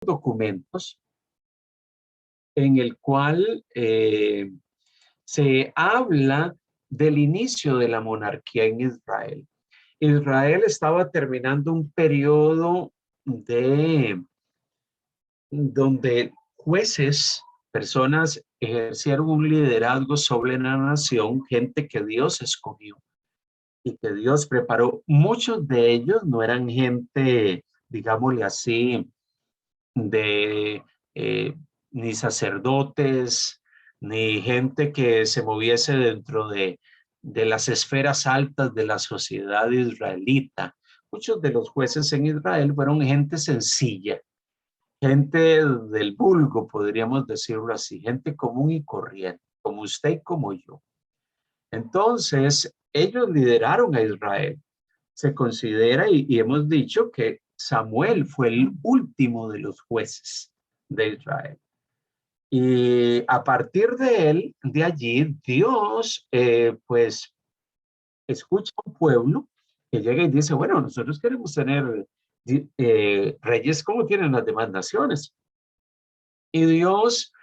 documentos en el cual se habla del inicio de la monarquía en Israel. Israel estaba terminando un periodo donde jueces, personas ejercieron un liderazgo sobre la nación, gente que Dios escogió y que Dios preparó. Muchos de ellos no eran gente, digámosle así, de ni sacerdotes, ni gente que se moviese dentro de las esferas altas de la sociedad israelita. Muchos de los jueces en Israel fueron gente sencilla, gente del vulgo, podríamos decirlo así, gente común y corriente, como usted y como yo. Entonces, ellos lideraron a Israel. Se considera y hemos dicho que Samuel fue el último de los jueces de Israel. Y a partir de él, de allí, Dios, pues, escucha a un pueblo que llega y dice, bueno, nosotros queremos tener reyes como tienen las demás naciones. Y Dios,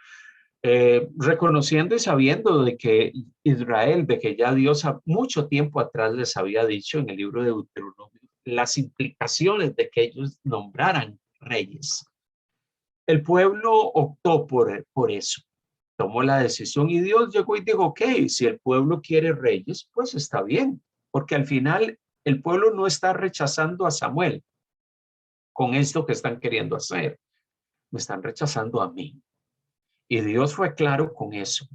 reconociendo y sabiendo de que Israel, de que ya Dios mucho tiempo atrás les había dicho en el libro de Deuteronomio, las implicaciones de que ellos nombraran reyes. El pueblo optó por eso, tomó la decisión y Dios llegó y dijo, ok, si el pueblo quiere reyes, pues está bien, porque al final el pueblo no está rechazando a Samuel con esto que están queriendo hacer, me están rechazando a mí. Y Dios fue claro con eso.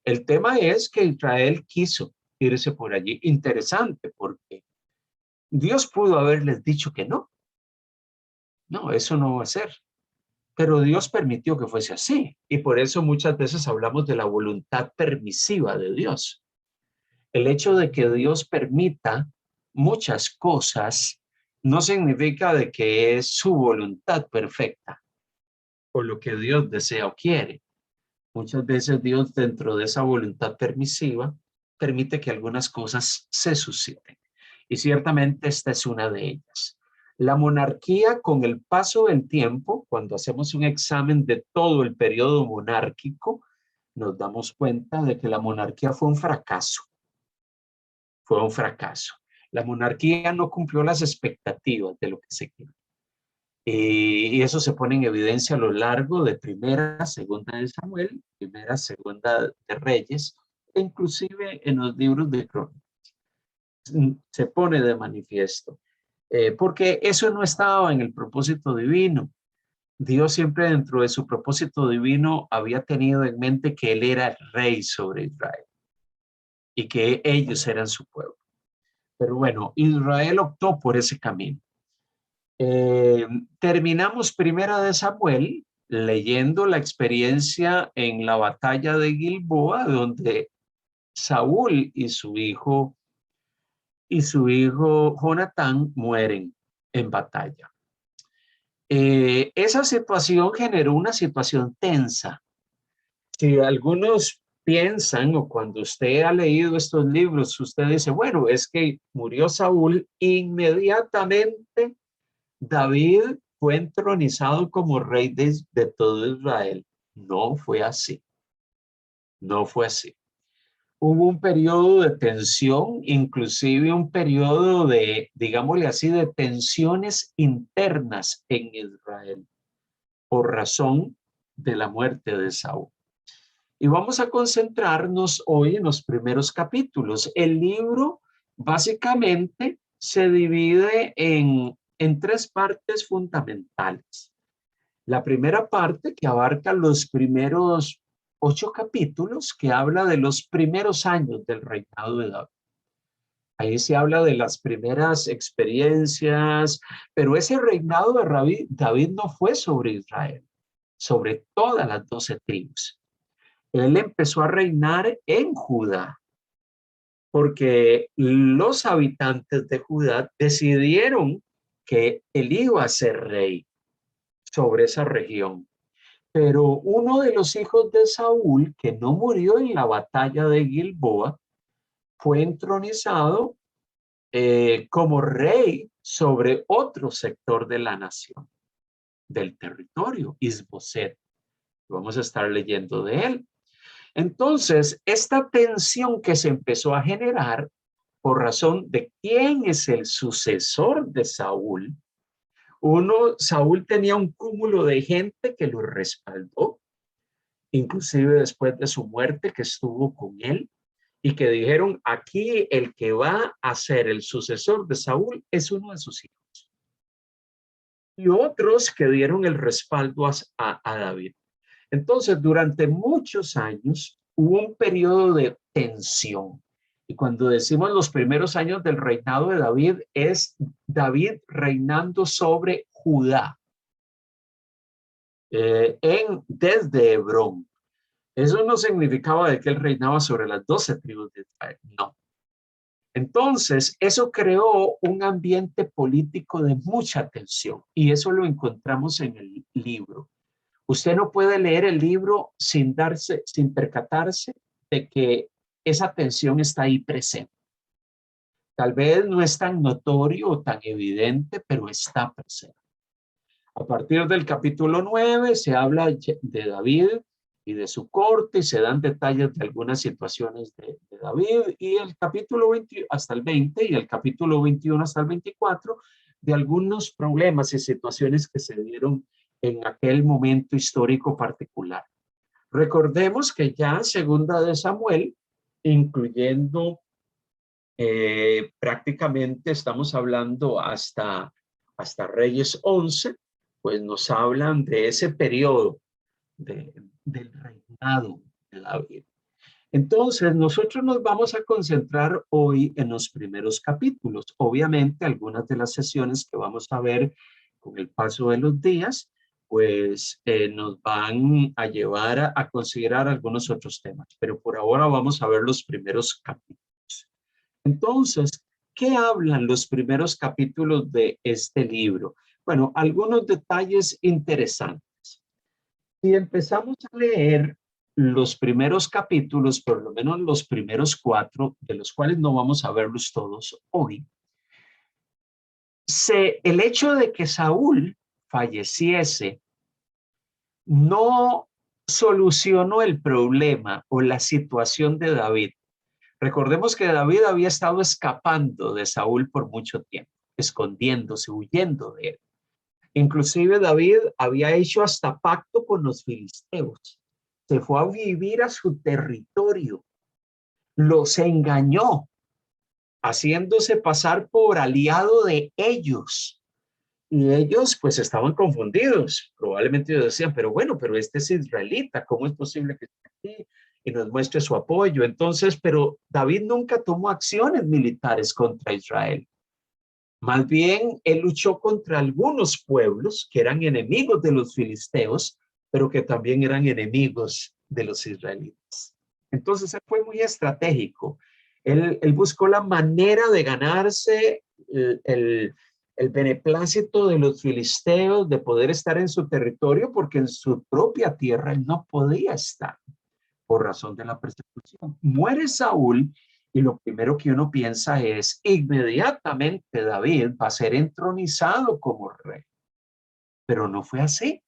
El tema es que Israel quiso irse por allí. Interesante, porque Dios pudo haberles dicho que no. No, eso no va a ser. Pero Dios permitió que fuese así. Y por eso muchas veces hablamos de la voluntad permisiva de Dios. El hecho de que Dios permita muchas cosas no significa de que es su voluntad perfecta o lo que Dios desea o quiere. Muchas veces Dios, dentro de esa voluntad permisiva, permite que algunas cosas se susciten. Y ciertamente esta es una de ellas. La monarquía, con el paso del tiempo, cuando hacemos un examen de todo el periodo monárquico, nos damos cuenta de que la monarquía fue un fracaso. Fue un fracaso. La monarquía no cumplió las expectativas de lo que se quería. Y eso se pone en evidencia a lo largo de Primera, Segunda de Samuel, Primera, Segunda de Reyes, e inclusive en los libros de Crónicas. Se pone de manifiesto, porque eso no estaba en el propósito divino. Dios siempre dentro de su propósito divino había tenido en mente que Él era el rey sobre Israel y que ellos eran su pueblo. Pero bueno, Israel optó por ese camino. Terminamos Primera de Samuel leyendo la experiencia en la batalla de Gilboa, donde Saúl y su hijo Jonatán mueren en batalla. Esa situación generó una situación tensa. Si algunos piensan, o cuando usted ha leído estos libros, usted dice, bueno, es que murió Saúl, inmediatamente David fue entronizado como rey de todo Israel. No fue así. No fue así. Hubo un periodo de tensión, inclusive un periodo de, digámosle así, de tensiones internas en Israel por razón de la muerte de Saúl. Y vamos a concentrarnos hoy en los primeros capítulos. El libro básicamente se divide en tres partes fundamentales. La primera parte, que abarca los primeros 8 capítulos, que habla de los primeros años del reinado de David. Ahí se habla de las primeras experiencias, pero ese reinado de David no fue sobre Israel, sobre todas las 12 tribus. Él empezó a reinar en Judá, porque los habitantes de Judá decidieron que él iba a ser rey sobre esa región. Pero uno de los hijos de Saúl, que no murió en la batalla de Gilboa, fue entronizado como rey sobre otro sector de la nación. del territorio, Isboset. Vamos a estar leyendo de él. Entonces, esta tensión que se empezó a generar por razón de quién es el sucesor de Saúl. Saúl tenía un cúmulo de gente que lo respaldó, inclusive después de su muerte, que estuvo con él y que dijeron, aquí el que va a ser el sucesor de Saúl es uno de sus hijos. Y otros que dieron el respaldo a David. Entonces, durante muchos años hubo un periodo de tensión. Y cuando decimos los primeros años del reinado de David, es David reinando sobre Judá, desde Hebrón. Eso no significaba de que él reinaba sobre las 12 tribus de Israel, no. Entonces, eso creó un ambiente político de mucha tensión y eso lo encontramos en el libro. Usted no puede leer el libro sin percatarse de que esa tensión está ahí presente. Tal vez no es tan notorio o tan evidente, pero está presente. A partir del capítulo 9 se habla de David y de su corte y se dan detalles de algunas situaciones de David y el capítulo 20 hasta el 20 y el capítulo 21 hasta el 24 de algunos problemas y situaciones que se dieron en aquel momento histórico particular. Recordemos que ya segunda de Samuel, incluyendo prácticamente estamos hablando hasta Reyes 11, pues nos hablan de ese periodo del reinado de David. Entonces, nosotros nos vamos a concentrar hoy en los primeros capítulos. Obviamente, algunas de las sesiones que vamos a ver con el paso de los días, pues nos van a llevar a considerar algunos otros temas. Pero por ahora vamos a ver los primeros capítulos. Entonces, ¿qué hablan los primeros capítulos de este libro? Bueno, algunos detalles interesantes. Si empezamos a leer los primeros capítulos, por lo menos los primeros 4, de los cuales no vamos a verlos todos hoy, el hecho de que Saúl falleciese no solucionó el problema o la situación de David. Recordemos que David había estado escapando de Saúl por mucho tiempo, escondiéndose, huyendo de él. Inclusive David había hecho hasta pacto con los filisteos. Se fue a vivir a su territorio. Los engañó, haciéndose pasar por aliado de ellos. Y ellos pues estaban confundidos. Probablemente ellos decían, pero bueno, pero este es israelita, ¿cómo es posible que esté aquí y nos muestre su apoyo? Entonces, pero David nunca tomó acciones militares contra Israel. Más bien, él luchó contra algunos pueblos que eran enemigos de los filisteos, pero que también eran enemigos de los israelitas. Entonces, él fue muy estratégico. Él buscó la manera de ganarse el beneplácito de los filisteos, de poder estar en su territorio, porque en su propia tierra él no podía estar por razón de la persecución. Muere Saúl y lo primero que uno piensa es, inmediatamente David va a ser entronizado como rey. Pero no fue así.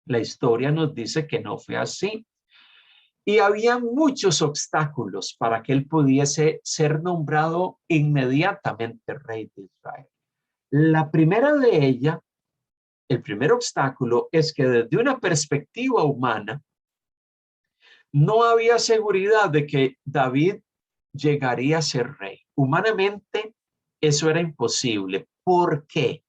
La historia nos dice que no fue así. Y había muchos obstáculos para que él pudiese ser nombrado inmediatamente rey de Israel. La primera de ellas, el primer obstáculo es que desde una perspectiva humana, no había seguridad de que David llegaría a ser rey. Humanamente, eso era imposible. ¿Por qué?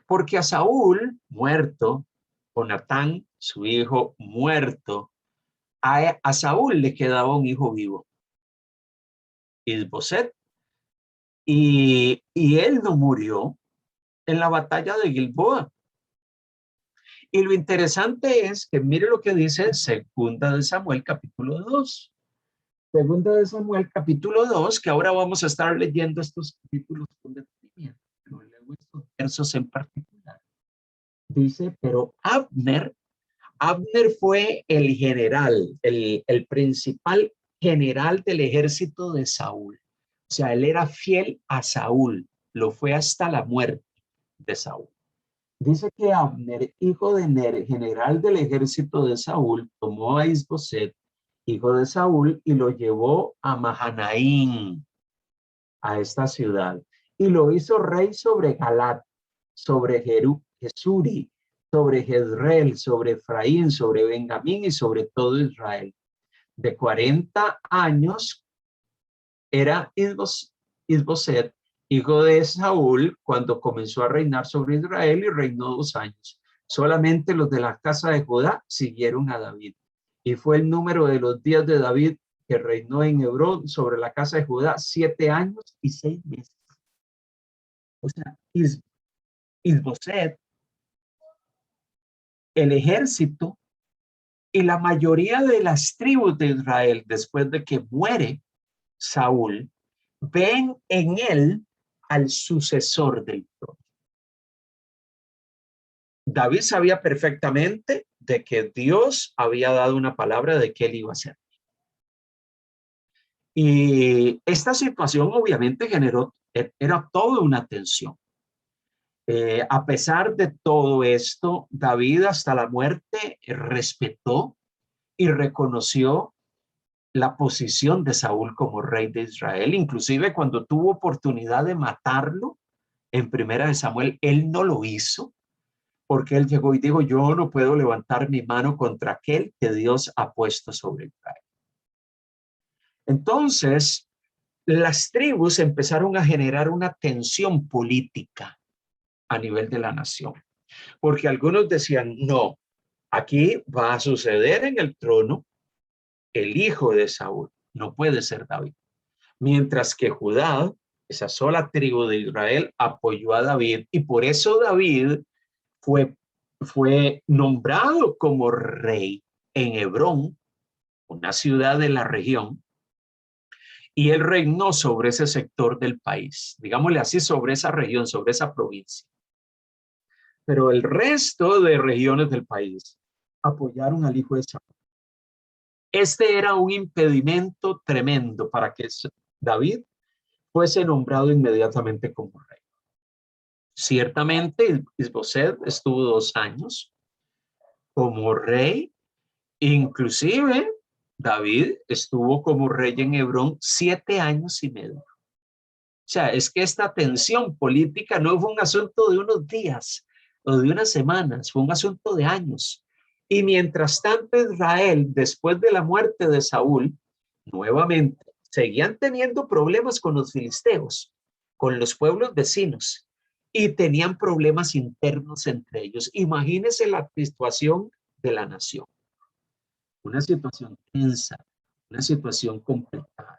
Porque a Saúl, muerto, Jonatán, su hijo, muerto, a Saúl le quedaba un hijo vivo, Isboset, y él no murió en la batalla de Gilboa. Y lo interesante es que mire lo que dice Segunda de Samuel, capítulo 2. Segunda de Samuel, capítulo 2, que ahora vamos a estar leyendo estos capítulos con detenimiento, pero leo estos versos en particular. Dice, pero Abner fue el general, el principal general del ejército de Saúl. O sea, él era fiel a Saúl, lo fue hasta la muerte de Saúl. Dice que Abner, hijo de Ner, general del ejército de Saúl, tomó a Isboset, hijo de Saúl, y lo llevó a Mahanaín, a esta ciudad, y lo hizo rey sobre Galat, sobre Jesuri, sobre Jezreel, sobre Efraín, sobre Benjamín y sobre todo Israel. De 40 años era Isboset, hijo de Saúl, cuando comenzó a reinar sobre Israel, y reinó 2 años. Solamente los de la casa de Judá siguieron a David. Y fue el número de los días de David, que reinó en Hebrón sobre la casa de Judá, 7 años y 6 meses. O sea, Isboset, el ejército y la mayoría de las tribus de Israel, después de que muere Saúl, ven en él al sucesor del trono. David sabía perfectamente de que Dios había dado una palabra de que él iba a ser. Y esta situación obviamente era toda una tensión. A pesar de todo esto, David hasta la muerte respetó y reconoció la posición de Saúl como rey de Israel. Inclusive cuando tuvo oportunidad de matarlo en Primera de Samuel, él no lo hizo, porque él llegó y dijo: yo no puedo levantar mi mano contra aquel que Dios ha puesto sobre Israel. Entonces, las tribus empezaron a generar una tensión política a nivel de la nación, porque algunos decían: no, aquí va a suceder en el trono el hijo de Saúl, no puede ser David. Mientras que Judá, esa sola tribu de Israel, apoyó a David, y por eso David fue nombrado como rey en Hebrón, una ciudad de la región, y él reinó sobre ese sector del país, digámosle así, sobre esa región, sobre esa provincia. Pero el resto de regiones del país apoyaron al hijo de Saúl. Este era un impedimento tremendo para que David fuese nombrado inmediatamente como rey. Ciertamente, Isboset estuvo 2 años como rey. Inclusive, David estuvo como rey en Hebrón 7 años y medio. O sea, es que esta tensión política no fue un asunto de unos días o de unas semanas, fue un asunto de años. Y mientras tanto, Israel, después de la muerte de Saúl, nuevamente seguían teniendo problemas con los filisteos, con los pueblos vecinos, y tenían problemas internos entre ellos. Imagínense la situación de la nación. Una situación tensa, una situación complicada.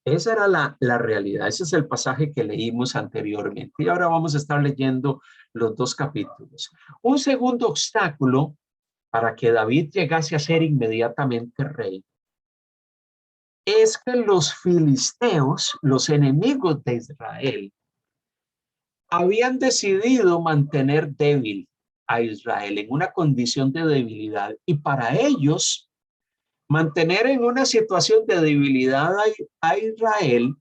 Esa era la realidad. Ese es el pasaje que leímos anteriormente. Y ahora vamos a estar leyendo los 2 capítulos. Un segundo obstáculo para que David llegase a ser inmediatamente rey es que los filisteos, los enemigos de Israel, habían decidido mantener débil a Israel en una condición de debilidad, y para ellos mantener en una situación de debilidad a Israel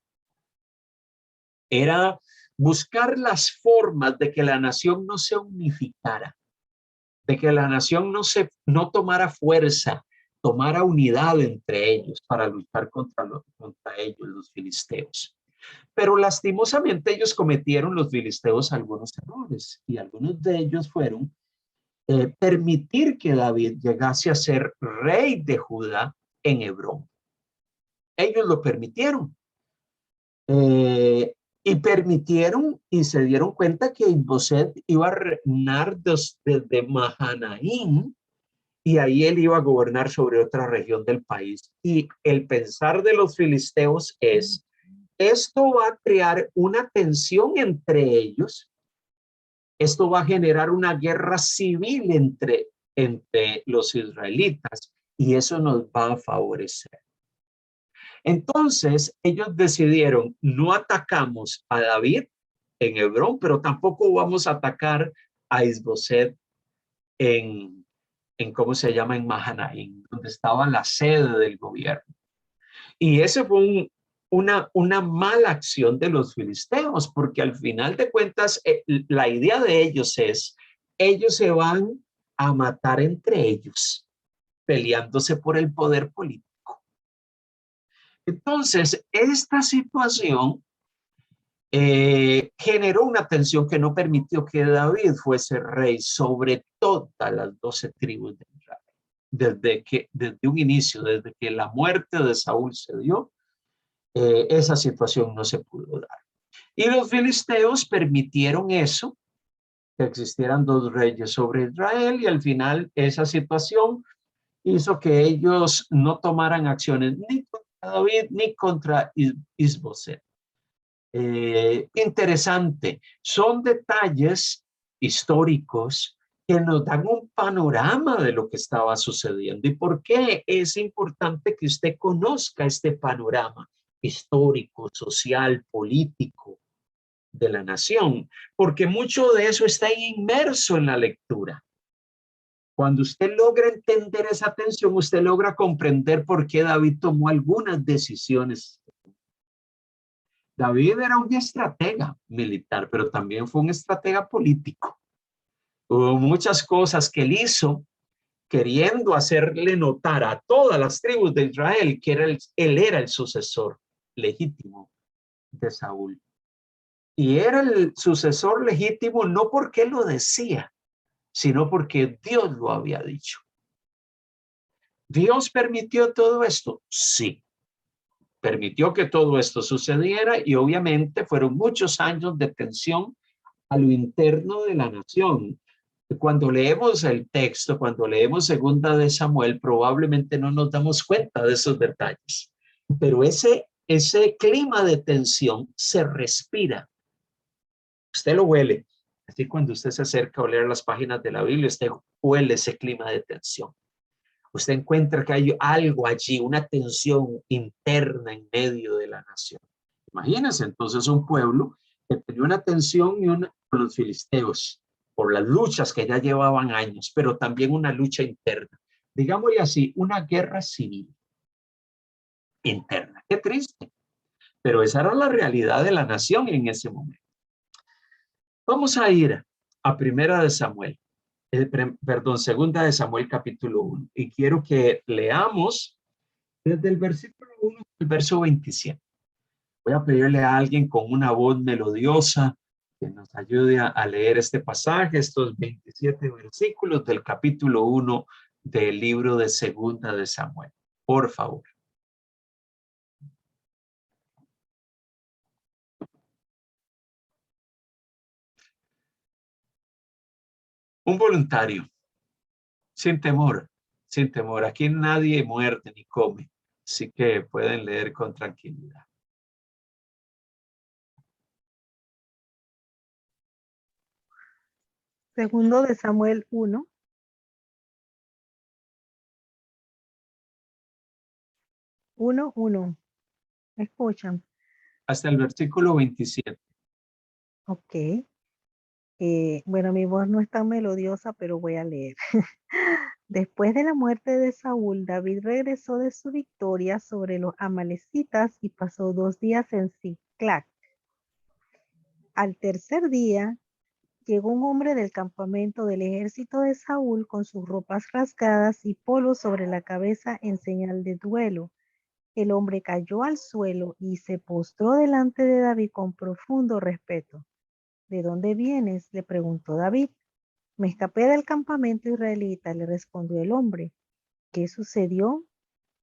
era buscar las formas de que la nación no se unificara, de que la nación no tomara fuerza, tomara unidad entre ellos para luchar contra ellos, los filisteos. Pero lastimosamente ellos cometieron, los filisteos, algunos errores, y algunos de ellos fueron permitir que David llegase a ser rey de Judá en Hebrón. Ellos lo permitieron. Y permitieron y se dieron cuenta que Isboset iba a reinar desde Mahanaim, y ahí él iba a gobernar sobre otra región del país. Y el pensar de los filisteos es: esto va a crear una tensión entre ellos, esto va a generar una guerra civil entre los israelitas, y eso nos va a favorecer. Entonces ellos decidieron: no atacamos a David en Hebrón, pero tampoco vamos a atacar a Isboset en ¿cómo se llama? En Mahanaim, donde estaba la sede del gobierno. Y ese fue una mala acción de los filisteos, porque al final de cuentas la idea de ellos es ellos se van a matar entre ellos, peleándose por el poder político. Entonces, esta situación generó una tensión que no permitió que David fuese rey sobre todas las 12 tribus de Israel. Desde un inicio, desde que la muerte de Saúl se dio, esa situación no se pudo dar. Y los filisteos permitieron eso, que existieran 2 reyes sobre Israel, y al final esa situación hizo que ellos no tomaran acciones ni contra David ni contra Isboset. Interesante, son detalles históricos que nos dan un panorama de lo que estaba sucediendo. ¿Y por qué es importante que usted conozca este panorama histórico, social, político de la nación? Porque mucho de eso está inmerso en la lectura. Cuando usted logra entender esa tensión, usted logra comprender por qué David tomó algunas decisiones. David era un estratega militar, pero también fue un estratega político. Hubo muchas cosas que él hizo queriendo hacerle notar a todas las tribus de Israel que él era el sucesor legítimo de Saúl. Y era el sucesor legítimo no porque él lo decía, sino porque Dios lo había dicho. ¿Dios permitió todo esto? Sí. Permitió que todo esto sucediera y obviamente fueron muchos años de tensión a lo interno de la nación. Cuando leemos el texto, cuando leemos Segunda de Samuel, probablemente no nos damos cuenta de esos detalles. Pero ese clima de tensión se respira. Usted lo huele. Así cuando usted se acerca a leer las páginas de la Biblia, usted huele ese clima de tensión. Usted encuentra que hay algo allí, una tensión interna en medio de la nación. Imagínense entonces un pueblo que tenía una tensión con los filisteos por las luchas que ya llevaban años, pero también una lucha interna. Digámosle así, una guerra civil interna. Qué triste, pero esa era la realidad de la nación en ese momento. Vamos a ir a Primera de Samuel. Segunda de Samuel capítulo 1. Y quiero que leamos desde el versículo 1 al verso 27. Voy a pedirle a alguien con una voz melodiosa que nos ayude a leer este pasaje, estos 27 versículos del capítulo 1 del libro de Segunda de Samuel. Por favor. Un voluntario, sin temor, sin temor. Aquí nadie muerde ni come, así que pueden leer con tranquilidad. Segundo de Samuel 1. 1:1. ¿Me escuchan? Hasta el versículo 27. Ok. Bueno, mi voz no es tan melodiosa, pero voy a leer. Después de la muerte de Saúl, David regresó de su victoria sobre los amalecitas y pasó 2 días en Siclag. Al tercer día, llegó un hombre del campamento del ejército de Saúl con sus ropas rasgadas y polvo sobre la cabeza en señal de duelo. El hombre cayó al suelo y se postró delante de David con profundo respeto. ¿De dónde vienes?, le preguntó David. Me escapé del campamento israelita, le respondió el hombre. ¿Qué sucedió?,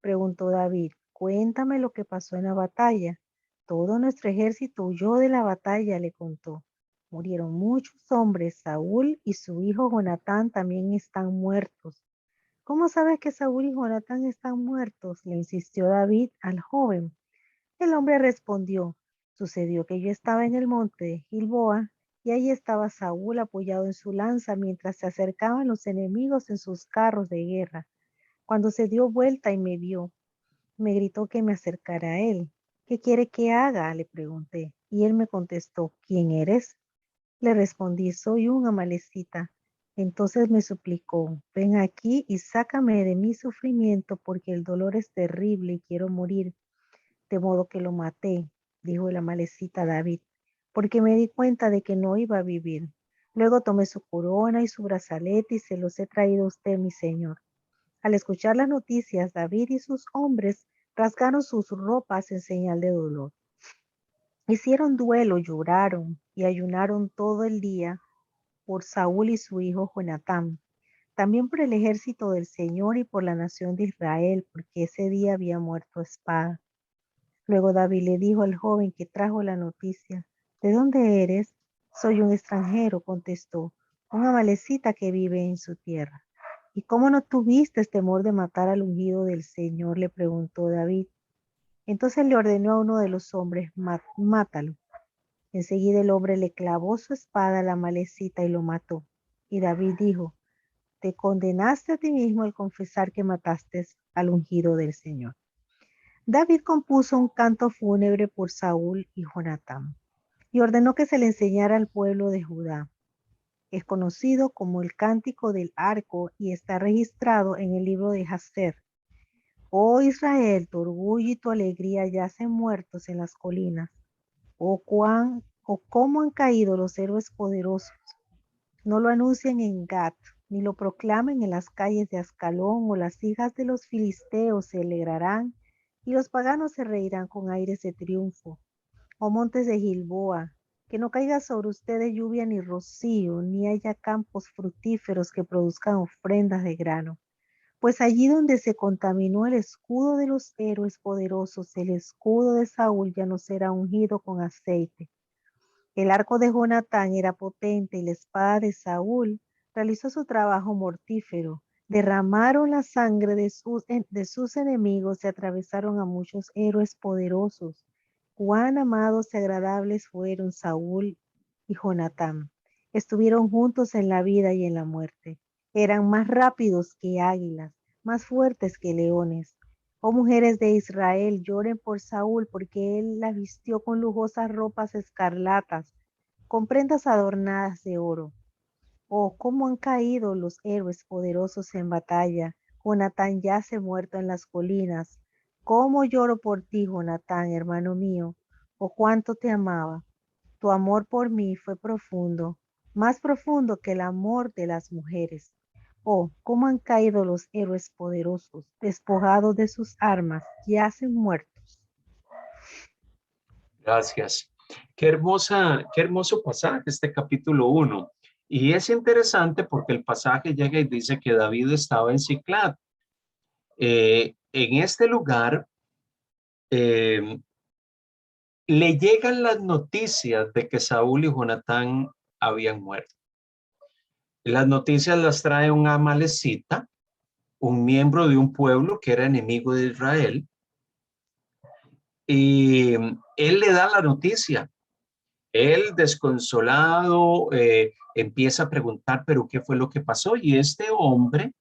preguntó David. Cuéntame lo que pasó en la batalla. Todo nuestro ejército huyó de la batalla, le contó. Murieron muchos hombres. Saúl y su hijo Jonatán también están muertos. ¿Cómo sabes que Saúl y Jonatán están muertos?, le insistió David al joven. El hombre respondió, sucedió que yo estaba en el monte de Gilboa y allí estaba Saúl apoyado en su lanza mientras se acercaban los enemigos en sus carros de guerra. Cuando se dio vuelta y me vio, me gritó que me acercara a él. ¿Qué quiere que haga?, le pregunté. Y él me contestó, ¿quién eres? Le respondí, soy un amalecita. Entonces me suplicó, ven aquí y sácame de mi sufrimiento porque el dolor es terrible y quiero morir. De modo que lo maté, dijo el amalecita David, porque me di cuenta de que no iba a vivir. Luego tomé su corona y su brazalete y se los he traído a usted, mi señor. Al escuchar las noticias, David y sus hombres rasgaron sus ropas en señal de dolor. Hicieron duelo, lloraron y ayunaron todo el día por Saúl y su hijo Jonatán, también por el ejército del Señor y por la nación de Israel, porque ese día había muerto a espada. Luego David le dijo al joven que trajo la noticia: ¿De dónde eres? Soy un extranjero, contestó, un amalecita que vive en su tierra. ¿Y cómo no tuviste temor de matar al ungido del Señor?, le preguntó David. Entonces le ordenó a uno de los hombres: Mátalo. Enseguida el hombre le clavó su espada a la amalecita y lo mató. Y David dijo: Te condenaste a ti mismo al confesar que mataste al ungido del Señor. David compuso un canto fúnebre por Saúl y Jonatán y ordenó que se le enseñara al pueblo de Judá. Es conocido como el Cántico del Arco y está registrado en el libro de Jacer. Oh Israel, tu orgullo y tu alegría yacen muertos en las colinas. Oh cómo han caído los héroes poderosos. No lo anuncien en Gat, ni lo proclamen en las calles de Ascalón, o las hijas de los filisteos se alegrarán y los paganos se reirán con aires de triunfo. Oh montes de Gilboa, que no caiga sobre ustedes lluvia ni rocío, ni haya campos fructíferos que produzcan ofrendas de grano. Pues allí donde se contaminó el escudo de los héroes poderosos, el escudo de Saúl ya no será ungido con aceite. El arco de Jonatán era potente y la espada de Saúl realizó su trabajo mortífero. Derramaron la sangre de sus enemigos y atravesaron a muchos héroes poderosos. Cuán amados y agradables fueron Saúl y Jonatán. Estuvieron juntos en la vida y en la muerte. Eran más rápidos que águilas, más fuertes que leones. Oh mujeres de Israel, lloren por Saúl, porque él la vistió con lujosas ropas escarlatas, con prendas adornadas de oro. Oh, cómo han caído los héroes poderosos en batalla. Jonatán yace muerto en las colinas. Cómo lloro por ti, Jonatán, hermano mío. Oh, cuánto te amaba. Tu amor por mí fue profundo, más profundo que el amor de las mujeres. Oh, cómo han caído los héroes poderosos, despojados de sus armas, yacen muertos. Gracias. Qué hermoso pasaje este capítulo 1. Y es interesante porque el pasaje llega y dice que David estaba en Ciclag. En este lugar eh, le llegan las noticias de que Saúl y Jonatán habían muerto. Las noticias las trae un amalecita, un miembro de un pueblo que era enemigo de Israel, y él le da la noticia. Él, desconsolado, empieza a preguntar, pero ¿qué fue lo que pasó? Y este hombre,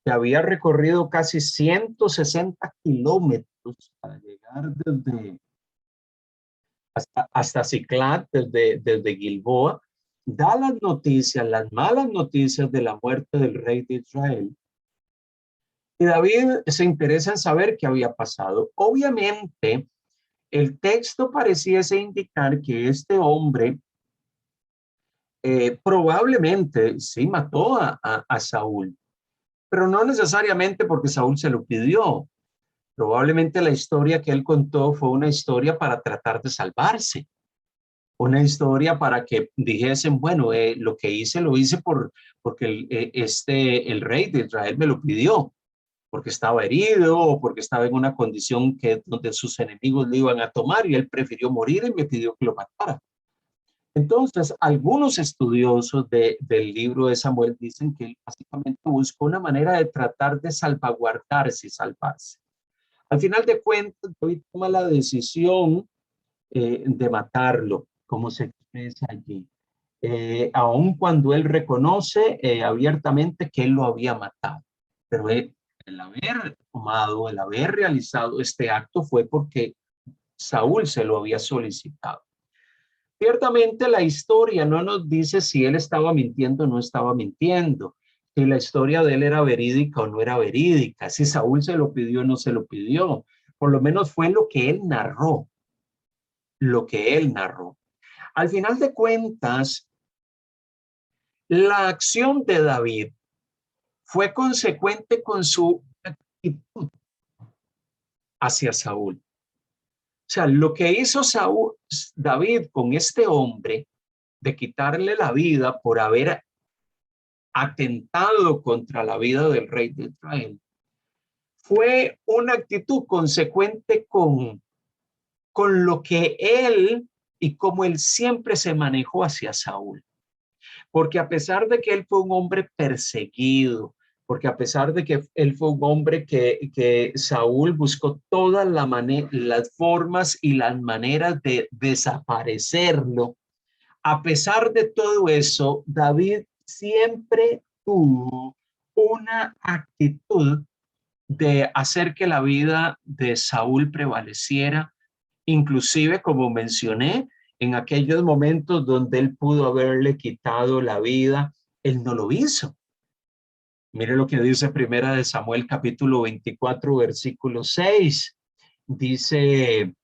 que había recorrido casi 160 kilómetros para llegar hasta Ciclag, desde Gilboa, da las noticias, las malas noticias de la muerte del rey de Israel. Y David se interesa en saber qué había pasado. Obviamente, el texto pareciese indicar que este hombre probablemente sí mató a Saúl, pero no necesariamente porque Saúl se lo pidió. Probablemente la historia que él contó fue una historia para tratar de salvarse, una historia para que dijesen, bueno, lo que hice lo hice porque el rey de Israel me lo pidió, porque estaba herido o porque estaba en una condición donde sus enemigos le iban a tomar y él prefirió morir y me pidió que lo matara. Entonces, algunos estudiosos del libro de Samuel dicen que él básicamente buscó una manera de tratar de salvaguardarse y salvarse. Al final de cuentas, David toma la decisión de matarlo, como se expresa allí, aun cuando él reconoce abiertamente que él lo había matado. Pero el haber tomado, el haber realizado este acto fue porque Saúl se lo había solicitado. Ciertamente la historia no nos dice si él estaba mintiendo o no estaba mintiendo, si la historia de él era verídica o no era verídica, si Saúl se lo pidió o no se lo pidió. Por lo menos fue lo que él narró, lo que él narró. Al final de cuentas, La acción de David fue consecuente con su actitud hacia Saúl. O sea, lo que hizo David con este hombre de quitarle la vida por haber atentado contra la vida del rey de Israel, fue una actitud consecuente con lo que él y como él siempre se manejó hacia Saúl. Porque a pesar de que él fue un hombre perseguido, porque a pesar de que él fue un hombre que Saúl buscó todas las formas y las maneras de desaparecerlo, a pesar de todo eso, David siempre tuvo una actitud de hacer que la vida de Saúl prevaleciera, inclusive como mencioné, en aquellos momentos donde él pudo haberle quitado la vida, él no lo hizo. Mire lo que dice Primera de Samuel capítulo 24, versículo 6. Dice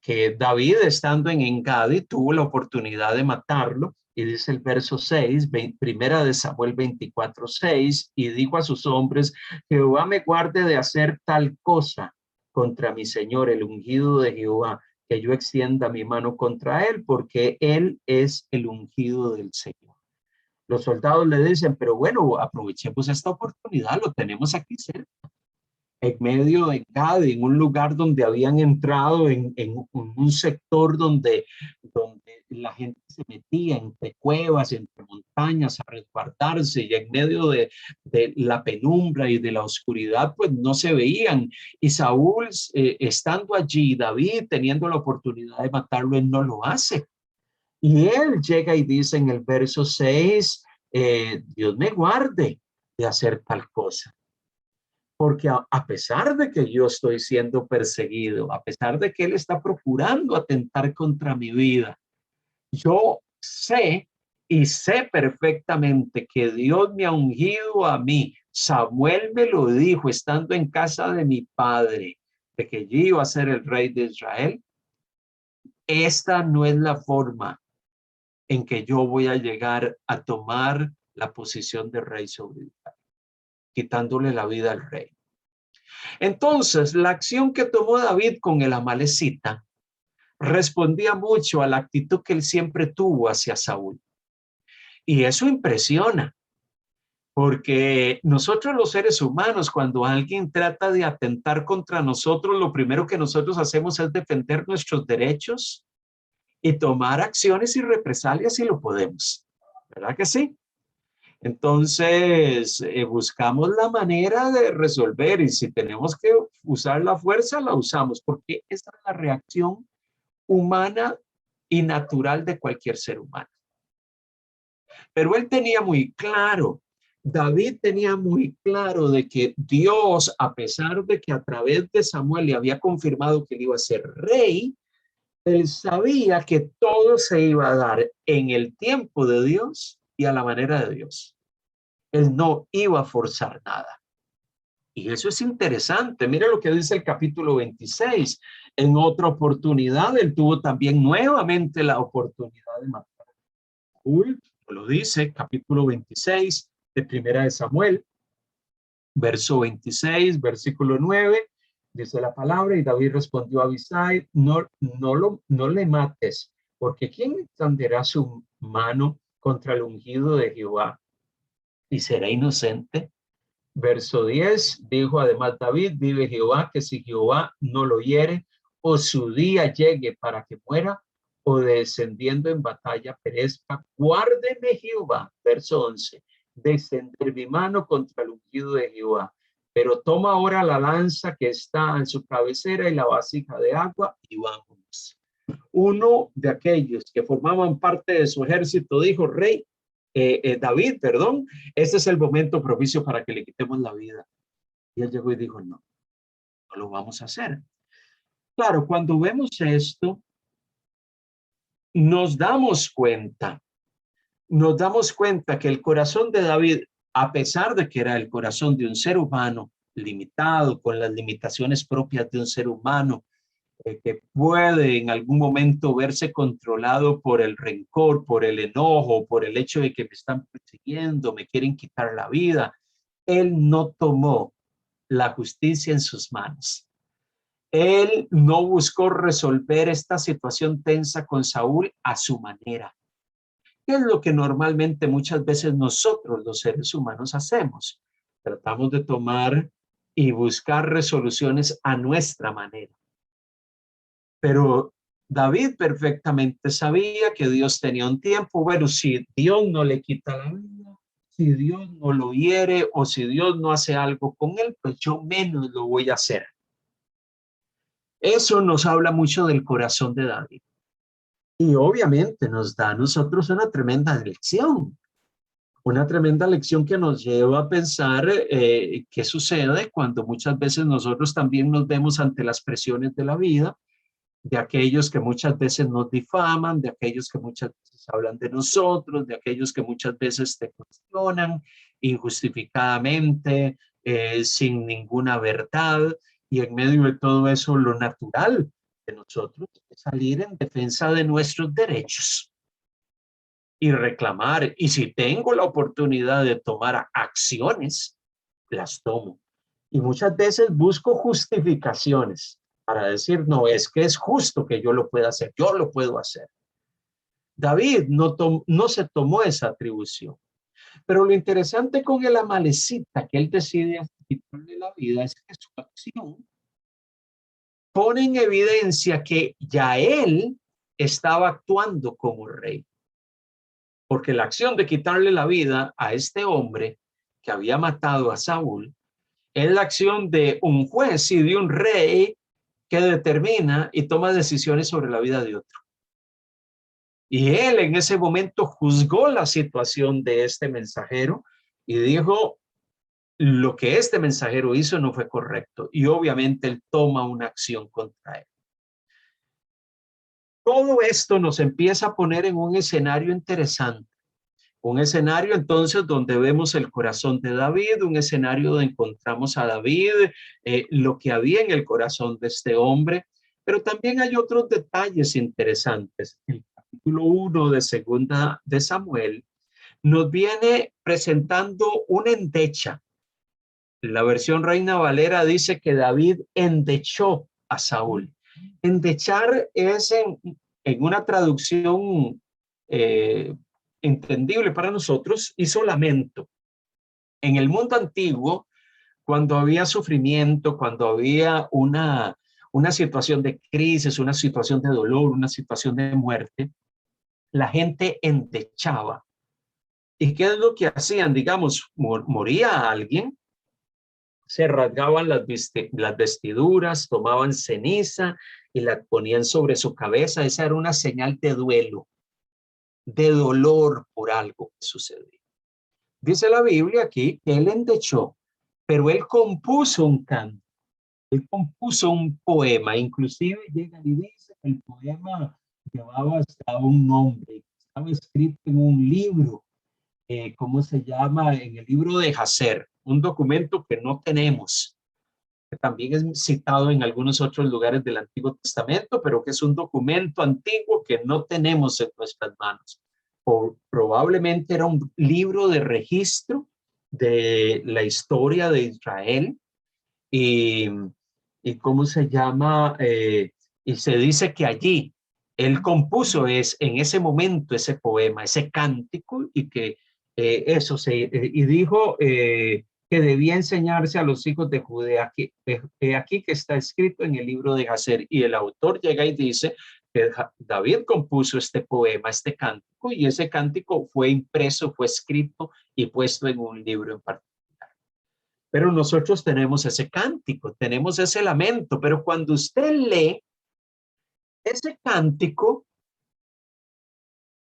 que David, estando en Engadi, tuvo la oportunidad de matarlo. Y dice el verso 6, Primera de Samuel 24, 6, y dijo a sus hombres: Jehová me guarde de hacer tal cosa contra mi Señor, el ungido de Jehová, que yo extienda mi mano contra él, porque él es el ungido del Señor. Los soldados le dicen: pero bueno, aprovechemos esta oportunidad, lo tenemos aquí cerca, en medio de Gadi, en un lugar donde habían entrado en un sector donde la gente se metía entre cuevas, entre montañas a resguardarse, y en medio de la penumbra y de la oscuridad, pues no se veían. Y Saúl, estando allí, David teniendo la oportunidad de matarlo, él no lo hace. Y él llega y dice en el verso 6, Dios me guarde de hacer tal cosa. Porque a pesar de que yo estoy siendo perseguido, a pesar de que él está procurando atentar contra mi vida, yo sé y sé perfectamente que Dios me ha ungido a mí. Samuel me lo dijo estando en casa de mi padre, de que yo iba a ser el rey de Israel. Esta no es la forma en que yo voy a llegar a tomar la posición de rey sobre Israel, quitándole la vida al rey. Entonces, la acción que tomó David con el amalecita respondía mucho a la actitud que él siempre tuvo hacia Saúl. Y eso impresiona, porque nosotros los seres humanos, cuando alguien trata de atentar contra nosotros, lo primero que nosotros hacemos es defender nuestros derechos y tomar acciones y represalias si lo podemos. ¿Verdad que sí? Entonces, buscamos la manera de resolver, y si tenemos que usar la fuerza, la usamos, porque esa es la reacción humana y natural de cualquier ser humano. Pero él tenía muy claro, David tenía muy claro de que Dios, a pesar de que a través de Samuel le había confirmado que él iba a ser rey, él sabía que todo se iba a dar en el tiempo de Dios y a la manera de Dios. Él no iba a forzar nada. Y eso es interesante. Mira lo que dice el capítulo 26. En otra oportunidad, él tuvo también nuevamente la oportunidad de matar a Saúl. Lo dice capítulo 26 de Primera de Samuel, verso 26, versículo 9. Dice la palabra: y David respondió a Abisai: no le mates, porque ¿quién extenderá su mano contra el ungido de Jehová y será inocente? Verso 10, dijo además David: vive Jehová, que si Jehová no lo hiere, o su día llegue para que muera, o descendiendo en batalla perezca, guárdeme Jehová. Verso 11, descender mi mano contra el ungido de Jehová, pero toma ahora la lanza que está en su cabecera y la vasija de agua, y vámonos. Uno de aquellos que formaban parte de su ejército dijo: rey, David, perdón, este es el momento propicio para que le quitemos la vida. Y él llegó y dijo: no lo vamos a hacer. Claro, cuando vemos esto, nos damos cuenta que el corazón de David, a pesar de que era el corazón de un ser humano limitado, con las limitaciones propias de un ser humano, que puede en algún momento verse controlado por el rencor, por el enojo, por el hecho de que me están persiguiendo, me quieren quitar la vida. Él no tomó la justicia en sus manos. Él no buscó resolver esta situación tensa con Saúl a su manera. ¿Qué es lo que normalmente muchas veces nosotros, los seres humanos, hacemos? Tratamos de tomar y buscar resoluciones a nuestra manera. Pero David perfectamente sabía que Dios tenía un tiempo. Bueno, si Dios no le quita la vida, si Dios no lo hiere o si Dios no hace algo con él, pues yo menos lo voy a hacer. Eso nos habla mucho del corazón de David. Y obviamente nos da a nosotros una tremenda lección. Una tremenda lección que nos lleva a pensar qué sucede cuando muchas veces nosotros también nos vemos ante las presiones de la vida, de aquellos que muchas veces nos difaman, de aquellos que muchas veces hablan de nosotros, de aquellos que muchas veces te cuestionan injustificadamente, sin ninguna verdad, y en medio de todo eso lo natural de nosotros es salir en defensa de nuestros derechos y reclamar. Y si tengo la oportunidad de tomar acciones, las tomo. Y muchas veces busco justificaciones para decir, no, es que es justo que yo lo pueda hacer, yo lo puedo hacer. David no se tomó esa atribución. Pero lo interesante con el amalecita que él decide quitarle la vida es que su acción pone en evidencia que ya él estaba actuando como rey. Porque la acción de quitarle la vida a este hombre que había matado a Saúl es la acción de un juez y de un rey que determina y toma decisiones sobre la vida de otro. Y él en ese momento juzgó la situación de este mensajero y dijo, lo que este mensajero hizo no fue correcto. Y obviamente él toma una acción contra él. Todo esto nos empieza a poner en un escenario interesante. Un escenario entonces donde vemos el corazón de David, un escenario donde encontramos a David, lo que había en el corazón de este hombre, pero también hay otros detalles interesantes. El capítulo 1 de Segunda de Samuel nos viene presentando una endecha. La versión Reina Valera dice que David endechó a Saúl. Endechar es en una traducción eh, entendible para nosotros, hizo lamento. En el mundo antiguo, cuando había sufrimiento, cuando había una situación de crisis, una situación de dolor, una situación de muerte, la gente endechaba. ¿Y qué es lo que hacían? Digamos, moría alguien, se rasgaban las vestiduras, tomaban ceniza y la ponían sobre su cabeza. Esa era una señal de duelo, de dolor por algo que sucedió. Dice la Biblia aquí que él endechó, pero él compuso un canto, él compuso un poema, inclusive llega y dice que el poema llevaba hasta un nombre, estaba escrito en un libro, ¿cómo se llama? En el libro de Jacer, un documento que no tenemos, que también es citado en algunos otros lugares del Antiguo Testamento, pero que es un documento antiguo que no tenemos en nuestras manos. O probablemente era un libro de registro de la historia de Israel y, y ¿cómo se llama? Y se dice que allí él compuso en ese momento ese poema, ese cántico y que y dijo que debía enseñarse a los hijos de Judea, que aquí que está escrito en el libro de Jacer, y el autor llega y dice que David compuso este poema, este cántico, y ese cántico fue impreso, fue escrito y puesto en un libro en particular. Pero nosotros tenemos ese cántico, tenemos ese lamento, pero cuando usted lee ese cántico,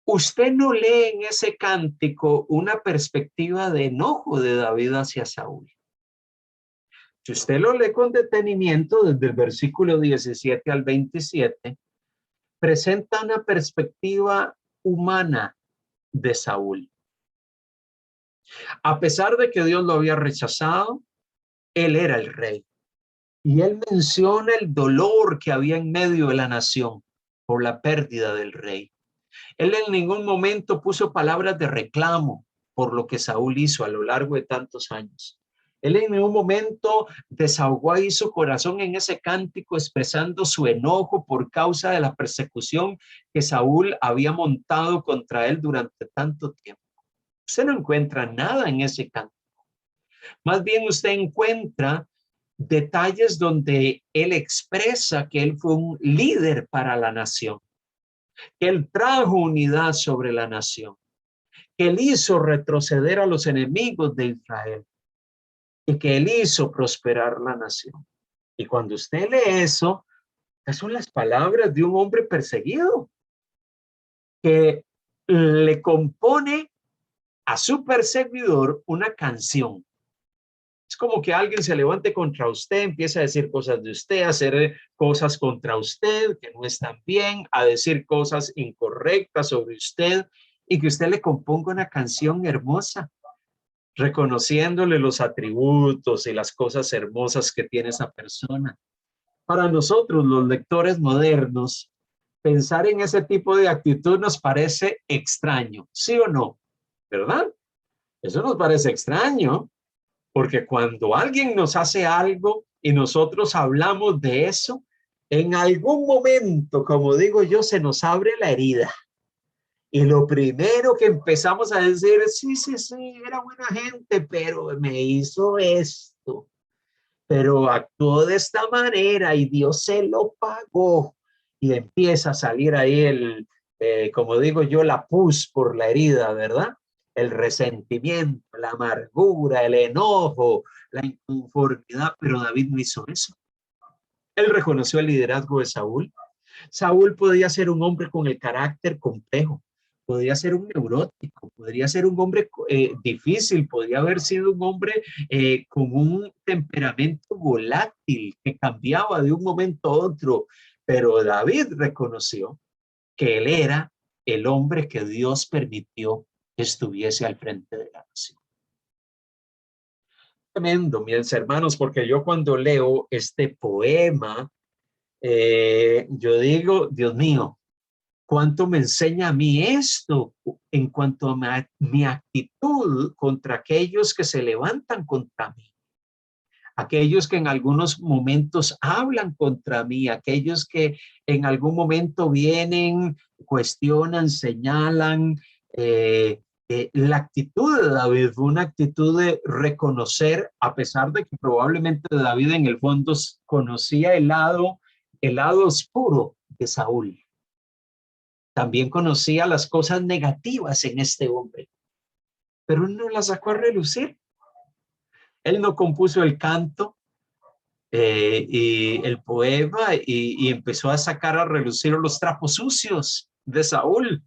usted no lee en ese cántico una perspectiva de enojo de David hacia Saúl. Si usted lo lee con detenimiento, desde el versículo 17 al 27, presenta una perspectiva humana de Saúl. A pesar de que Dios lo había rechazado, él era el rey. Y él menciona el dolor que había en medio de la nación por la pérdida del rey. Él en ningún momento puso palabras de reclamo por lo que Saúl hizo a lo largo de tantos años. Él en ningún momento desahogó ahí su corazón en ese cántico expresando su enojo por causa de la persecución que Saúl había montado contra él durante tanto tiempo. Usted no encuentra nada en ese cántico. Más bien usted encuentra detalles donde él expresa que él fue un líder para la nación, que él trajo unidad sobre la nación, que él hizo retroceder a los enemigos de Israel y que él hizo prosperar la nación. Y cuando usted lee eso, esas son las palabras de un hombre perseguido que le compone a su perseguidor una canción. Es como que alguien se levante contra usted, empieza a decir cosas de usted, a hacer cosas contra usted que no están bien, a decir cosas incorrectas sobre usted y que usted le componga una canción hermosa, reconociéndole los atributos y las cosas hermosas que tiene esa persona. Para nosotros, los lectores modernos, pensar en ese tipo de actitud nos parece extraño, ¿sí o no? ¿Verdad? Eso nos parece extraño. Porque cuando alguien nos hace algo y nosotros hablamos de eso, en algún momento, como digo yo, se nos abre la herida. Y lo primero que empezamos a decir es, sí, sí, sí, era buena gente, pero me hizo esto. Pero actuó de esta manera y Dios se lo pagó. Y empieza a salir ahí como digo yo, la pus por la herida, ¿verdad? El resentimiento, la amargura, el enojo, la inconformidad, pero David no hizo eso. Él reconoció el liderazgo de Saúl. Saúl podía ser un hombre con el carácter complejo, podía ser un neurótico, podría ser un hombre difícil, podría haber sido un hombre con un temperamento volátil que cambiaba de un momento a otro, pero David reconoció que él era el hombre que Dios permitió que estuviese al frente de la nación. Tremendo, mis hermanos, porque yo cuando leo este poema, yo digo, Dios mío, ¿cuánto me enseña a mí esto en cuanto a mi actitud contra aquellos que se levantan contra mí? Aquellos que en algunos momentos hablan contra mí, aquellos que en algún momento vienen, cuestionan, señalan. La actitud de David fue una actitud de reconocer, a pesar de que probablemente David en el fondo conocía el lado oscuro de Saúl. También conocía las cosas negativas en este hombre, pero él no las sacó a relucir. Él no compuso el canto y el poema y empezó a sacar a relucir los trapos sucios de Saúl.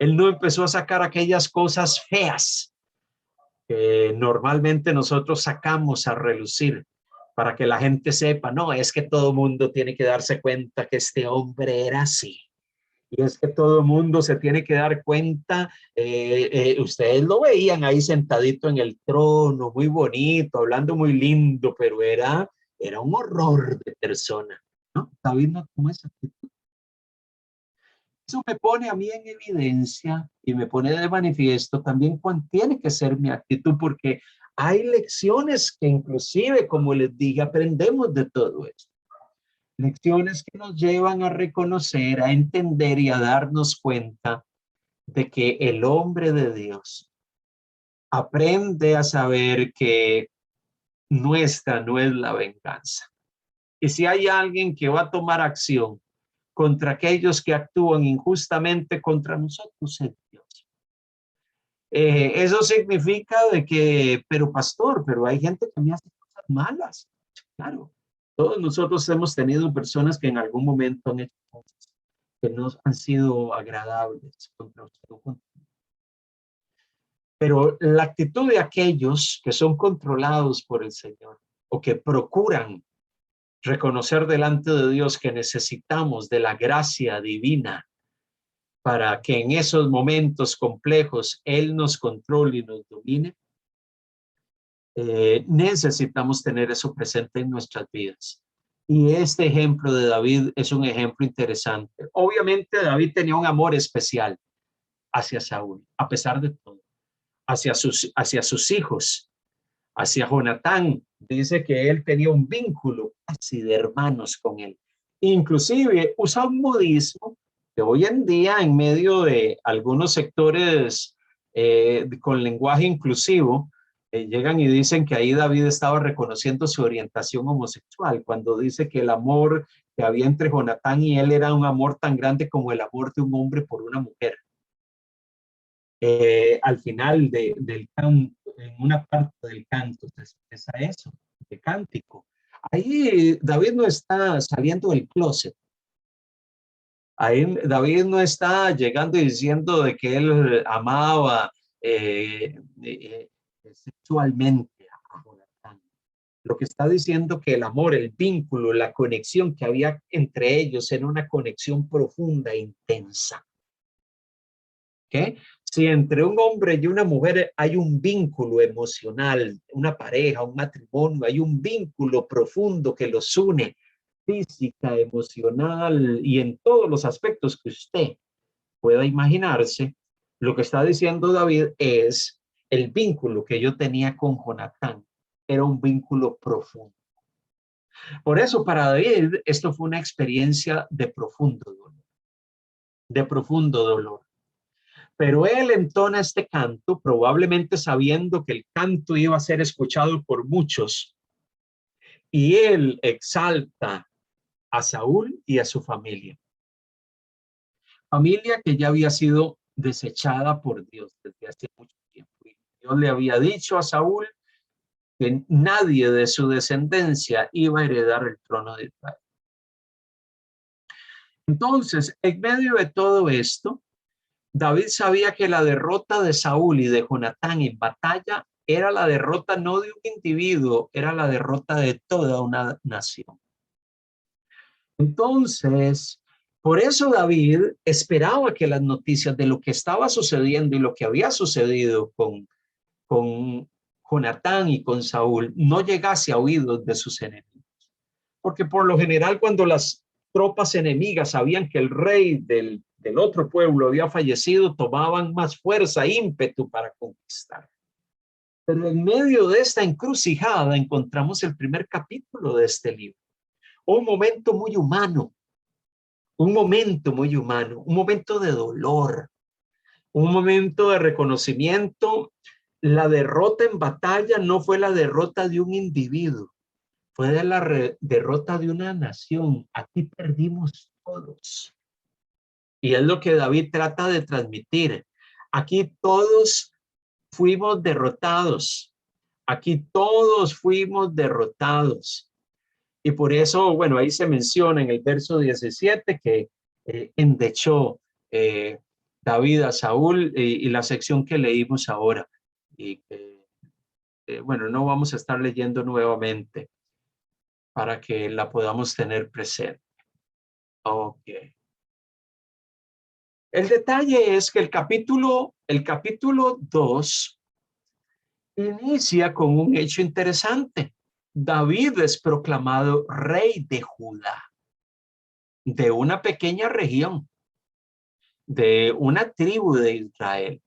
Él no empezó a sacar aquellas cosas feas que normalmente nosotros sacamos a relucir para que la gente sepa, no, es que todo mundo tiene que darse cuenta que este hombre era así. Y es que todo el mundo se tiene que dar cuenta, ustedes lo veían ahí sentadito en el trono, muy bonito, hablando muy lindo, pero era un horror de persona, ¿no? David no tomó esa actitud. Eso me pone a mí en evidencia y me pone de manifiesto también cuál tiene que ser mi actitud, porque hay lecciones que inclusive, como les dije, aprendemos de todo esto. Lecciones que nos llevan a reconocer, a entender y a darnos cuenta de que el hombre de Dios aprende a saber que nuestra no es la venganza. Y si hay alguien que va a tomar acción contra aquellos que actúan injustamente contra nosotros, es Dios. Eso significa de que, pero pastor, pero hay gente que me hace cosas malas. Claro, todos nosotros hemos tenido personas que en algún momento han hecho cosas que no han sido agradables contra usted. Pero la actitud de aquellos que son controlados por el Señor o que procuran reconocer delante de Dios que necesitamos de la gracia divina para que en esos momentos complejos Él nos controle y nos domine, Necesitamos tener eso presente en nuestras vidas. Y este ejemplo de David es un ejemplo interesante. Obviamente David tenía un amor especial hacia Saúl, a pesar de todo, hacia sus hijos, hacia Jonatán. Dice que él tenía un vínculo casi de hermanos con él. Inclusive usa un modismo que hoy en día, en medio de algunos sectores con lenguaje inclusivo, llegan y dicen que ahí David estaba reconociendo su orientación homosexual, cuando dice que el amor que había entre Jonatán y él era un amor tan grande como el amor de un hombre por una mujer. Al final del canto, en una parte del canto se expresa eso, de cántico. Ahí David no está saliendo del closet. Ahí David no está llegando y diciendo de que él amaba sexualmente a Jonatán. Lo que está diciendo que el amor, el vínculo, la conexión que había entre ellos era una conexión profunda e intensa. ¿Okay? Si entre un hombre y una mujer hay un vínculo emocional, una pareja, un matrimonio, hay un vínculo profundo que los une, física, emocional y en todos los aspectos que usted pueda imaginarse, lo que está diciendo David es el vínculo que yo tenía con Jonatán era un vínculo profundo. Por eso para David esto fue una experiencia de profundo dolor, de profundo dolor. Pero él entona este canto, probablemente sabiendo que el canto iba a ser escuchado por muchos. Y él exalta a Saúl y a su familia. Familia que ya había sido desechada por Dios desde hace mucho tiempo. Dios le había dicho a Saúl que nadie de su descendencia iba a heredar el trono de Israel. Entonces, en medio de todo esto, David sabía que la derrota de Saúl y de Jonatán en batalla era la derrota no de un individuo, era la derrota de toda una nación. Entonces, por eso David esperaba que las noticias de lo que estaba sucediendo y lo que había sucedido con Jonatán y con Saúl no llegase a oídos de sus enemigos. Porque por lo general cuando las tropas enemigas sabían que el rey del otro pueblo había fallecido, tomaban más fuerza, ímpetu para conquistar. Pero en medio de esta encrucijada encontramos el primer capítulo de este libro. Un momento muy humano, un momento muy humano, un momento de dolor, un momento de reconocimiento. La derrota en batalla no fue la derrota de un individuo, fue de la derrota de una nación. Aquí perdimos todos. Y es lo que David trata de transmitir. Aquí todos fuimos derrotados. Aquí todos fuimos derrotados. Y por eso, bueno, ahí se menciona en el verso 17 que endechó David a Saúl y la sección que leímos ahora. Y bueno, no vamos a estar leyendo nuevamente para que la podamos tener presente. Ok. El detalle es que el capítulo 2 inicia con un hecho interesante. David es proclamado rey de Judá, de una pequeña región, de una tribu de Israel.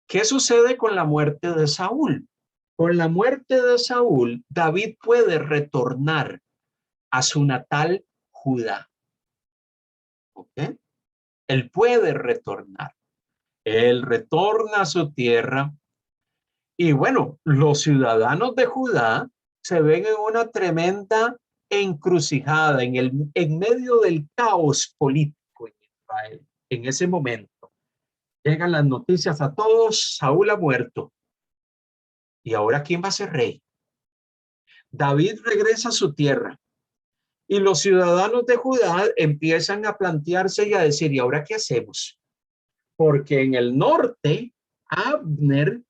¿Qué sucede con la muerte de Saúl? Con la muerte de Saúl, David puede retornar a su natal Judá. ¿Ok? Él puede retornar. Él retorna a su tierra. Y bueno, los ciudadanos de Judá se ven en una tremenda encrucijada en medio del caos político en Israel. En ese momento llegan las noticias a todos: Saúl ha muerto. ¿Y ahora quién va a ser rey? David regresa a su tierra y los ciudadanos de Judá empiezan a plantearse y a decir: ¿y ahora qué hacemos? Porque en el norte Abner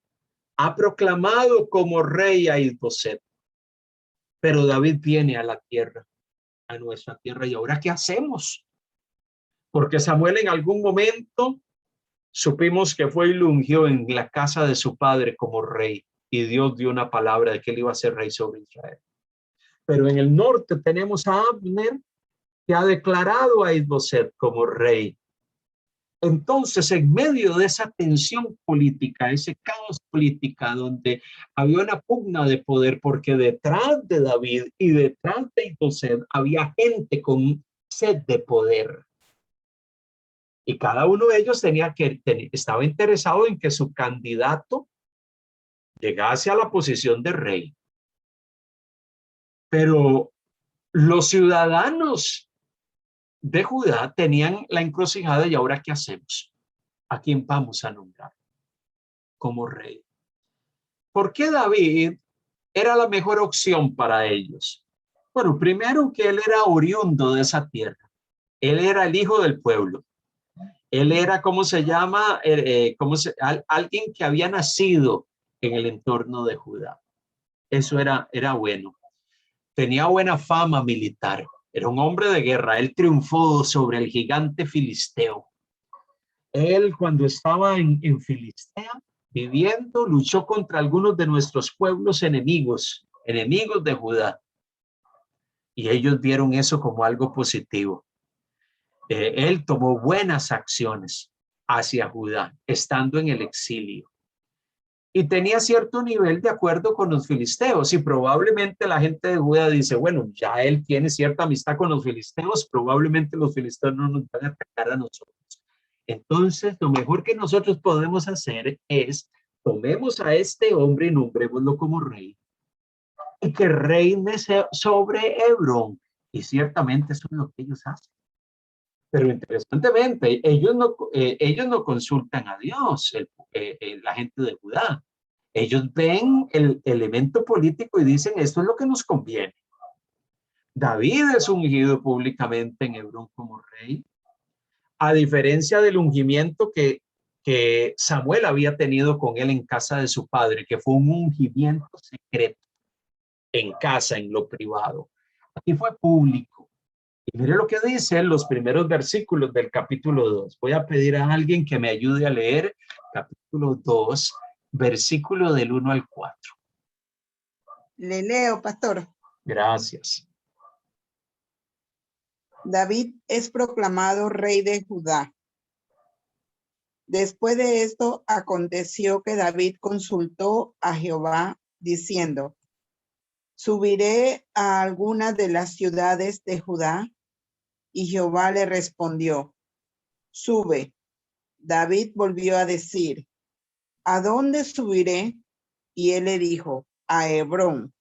ha proclamado como rey a Isboset, pero David viene a la tierra, a nuestra tierra. ¿Y ahora qué hacemos? Porque Samuel en algún momento supimos que fue y lo ungió en la casa de su padre como rey y Dios dio una palabra de que él iba a ser rey sobre Israel. Pero en el norte tenemos a Abner, que ha declarado a Isboset como rey. Entonces, en medio de esa tensión política, ese caos política, donde había una pugna de poder, porque detrás de David y detrás de Isboset había gente con sed de poder. Y cada uno de ellos estaba interesado en que su candidato llegase a la posición de rey. Pero los ciudadanos de Judá tenían la encrucijada, ¿y ahora qué hacemos? ¿A quién vamos a nombrar como rey? ¿Por qué David era la mejor opción para ellos? Bueno, primero que él era oriundo de esa tierra. Él era el hijo del pueblo. Él era, ¿cómo se llama? Alguien que había nacido en el entorno de Judá. Eso era bueno. Tenía buena fama militar. Era un hombre de guerra. Él triunfó sobre el gigante filisteo. Él, cuando estaba en Filistea viviendo, luchó contra algunos de nuestros pueblos enemigos de Judá. Y ellos vieron eso como algo positivo. Él tomó buenas acciones hacia Judá, estando en el exilio. Y tenía cierto nivel de acuerdo con los filisteos. Y probablemente la gente de Judá dice, bueno, ya él tiene cierta amistad con los filisteos, probablemente los filisteos no nos van a atacar a nosotros. Entonces, lo mejor que nosotros podemos hacer es, tomemos a este hombre y nombrémoslo como rey, y que reine sobre Hebrón. Y ciertamente eso es lo que ellos hacen. Pero interesantemente, ellos no consultan a Dios, la gente de Judá. Ellos ven el elemento político y dicen, esto es lo que nos conviene. David es ungido públicamente en Hebrón como rey, a diferencia del ungimiento que Samuel había tenido con él en casa de su padre, que fue un ungimiento secreto, en casa, en lo privado. Aquí fue público. Y mire lo que dice en los primeros versículos del capítulo 2. Voy a pedir a alguien que me ayude a leer capítulo 2, versículo del 1 al 4. Le leo, pastor. Gracias. David es proclamado rey de Judá. Después de esto, aconteció que David consultó a Jehová, diciendo, ¿subiré a alguna de las ciudades de Judá? Y Jehová le respondió, sube. David volvió a decir, ¿a dónde subiré? Y él le dijo, a Hebrón.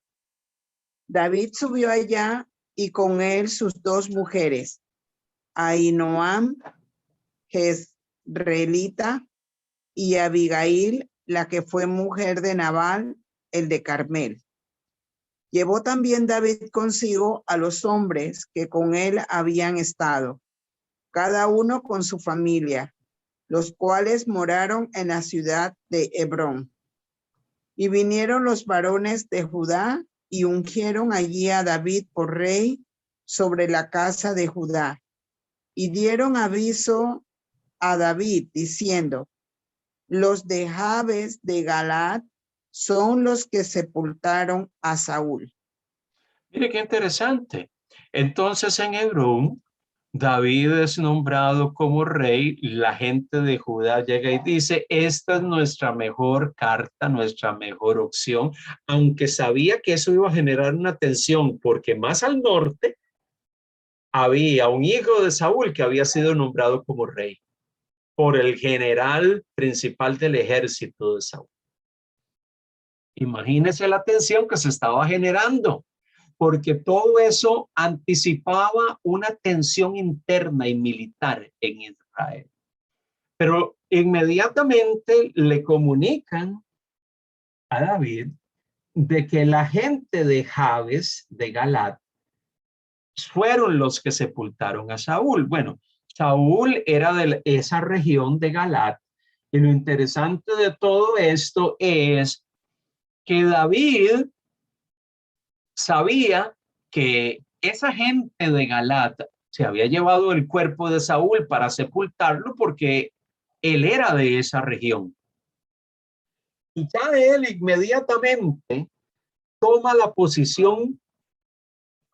David subió allá y con él sus dos mujeres, Ahinoam, Jezreelita, y Abigail, la que fue mujer de Nabal, el de Carmel. Llevó también David consigo a los hombres que con él habían estado, cada uno con su familia, los cuales moraron en la ciudad de Hebrón. Y vinieron los varones de Judá y ungieron allí a David por rey sobre la casa de Judá. Y dieron aviso a David diciendo, los de Jabes de Galaad son los que sepultaron a Saúl. Mire qué interesante. Entonces en Hebrón, David es nombrado como rey. La gente de Judá llega y dice, esta es nuestra mejor carta, nuestra mejor opción, aunque sabía que eso iba a generar una tensión, porque más al norte había un hijo de Saúl que había sido nombrado como rey por el general principal del ejército de Saúl. Imagínese la tensión que se estaba generando, porque todo eso anticipaba una tensión interna y militar en Israel. Pero inmediatamente le comunican a David de que la gente de Jabes, de Galaad, fueron los que sepultaron a Saúl. Bueno, Saúl era de esa región de Galaad, y lo interesante de todo esto es que David sabía que esa gente de Galaad se había llevado el cuerpo de Saúl para sepultarlo porque él era de esa región. Y ya él inmediatamente toma la posición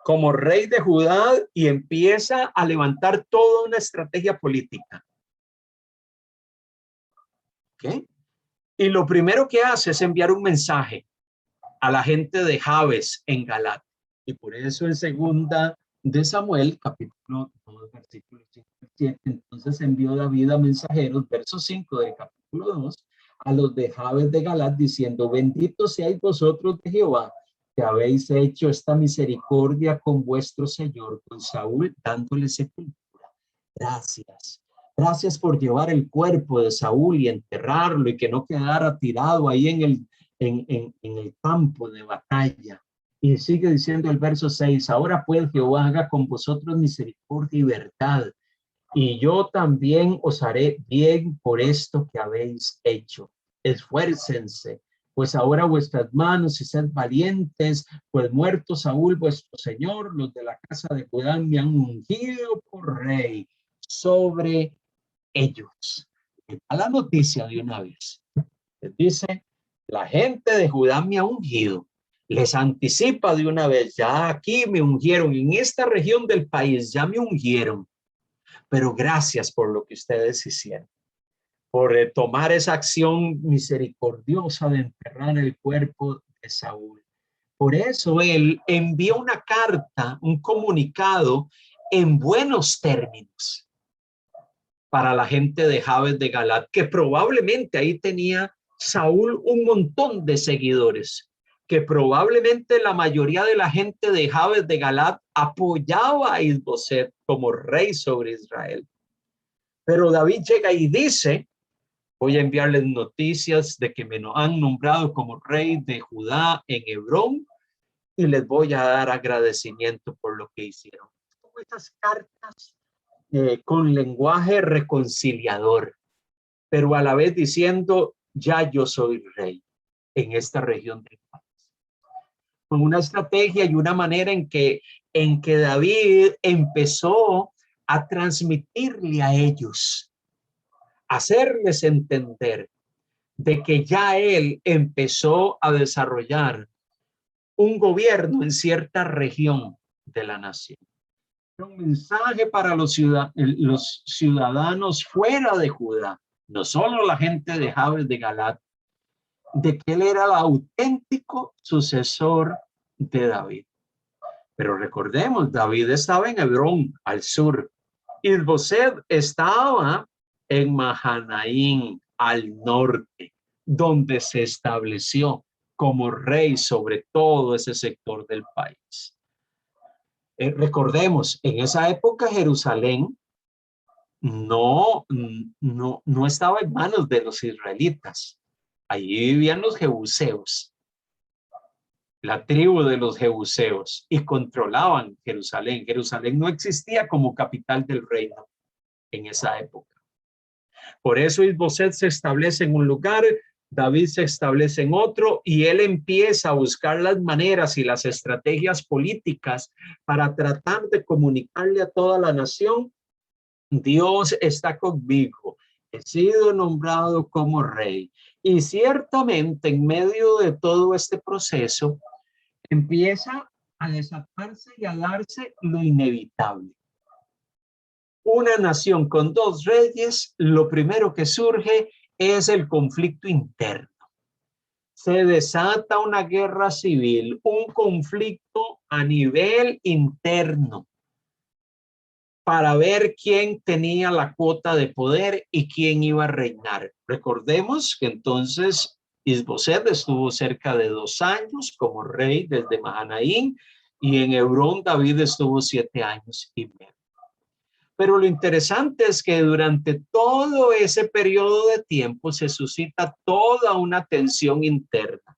como rey de Judá y empieza a levantar toda una estrategia política. ¿Ok? Y lo primero que hace es enviar un mensaje a la gente de Jabes en Galat. Y por eso en segunda de Samuel, capítulo 2, versículo 5 y 7, entonces envió David a mensajeros, verso 5 del capítulo 2, a los de Jabes de Galat, diciendo: benditos seáis vosotros de Jehová, que habéis hecho esta misericordia con vuestro señor, con Saúl, dándole sepultura. Gracias. Gracias por llevar el cuerpo de Saúl y enterrarlo y que no quedara tirado ahí en el campo de batalla. Y sigue diciendo el verso 6, ahora pues Jehová haga con vosotros misericordia y verdad, y yo también os haré bien por esto que habéis hecho. Esfuércense, pues ahora vuestras manos y sed valientes, pues muerto Saúl vuestro señor, los de la casa de Judá me han ungido por rey sobre ellos. A la noticia de una vez. Les dice: la gente de Judá me ha ungido. Les anticipa de una vez: ya aquí me ungieron, en esta región del país ya me ungieron. Pero gracias por lo que ustedes hicieron, por tomar esa acción misericordiosa de enterrar el cuerpo de Saúl. Por eso él envió una carta, un comunicado en buenos términos para la gente de Jabes de Galat, que probablemente ahí tenía Saúl un montón de seguidores, que probablemente la mayoría de la gente de Jabes de Galat apoyaba a Isboset como rey sobre Israel. Pero David llega y dice: voy a enviarles noticias de que me han nombrado como rey de Judá en Hebrón y les voy a dar agradecimiento por lo que hicieron. Como esas cartas con lenguaje reconciliador, pero a la vez diciendo: ya yo soy rey en esta región del país. Con una estrategia y una manera en que David empezó a transmitirle a ellos, hacerles entender de que ya él empezó a desarrollar un gobierno en cierta región de la nación. Un mensaje para los ciudadanos fuera de Judá, no solo la gente de Jabes de Galat, de que él era el auténtico sucesor de David. Pero recordemos, David estaba en Hebrón, al sur. Isboset estaba en Mahanaim, al norte, donde se estableció como rey sobre todo ese sector del país. Recordemos, en esa época Jerusalén no estaba en manos de los israelitas. Allí vivían los jebuseos, la tribu de los jebuseos, y controlaban Jerusalén. Jerusalén no existía como capital del reino en esa época. Por eso Isboset se establece en un lugar, David se establece en otro, y él empieza a buscar las maneras y las estrategias políticas para tratar de comunicarle a toda la nación: Dios está conmigo, he sido nombrado como rey. Y ciertamente en medio de todo este proceso empieza a desatarse y a darse lo inevitable. Una nación con dos reyes, lo primero que surge es el conflicto interno. Se desata una guerra civil, un conflicto a nivel interno, para ver quién tenía la cuota de poder y quién iba a reinar. Recordemos que entonces Isboset estuvo cerca de 2 años como rey desde Mahanaim, y en Hebrón David estuvo 7 años y medio. Pero lo interesante es que durante todo ese periodo de tiempo se suscita toda una tensión interna.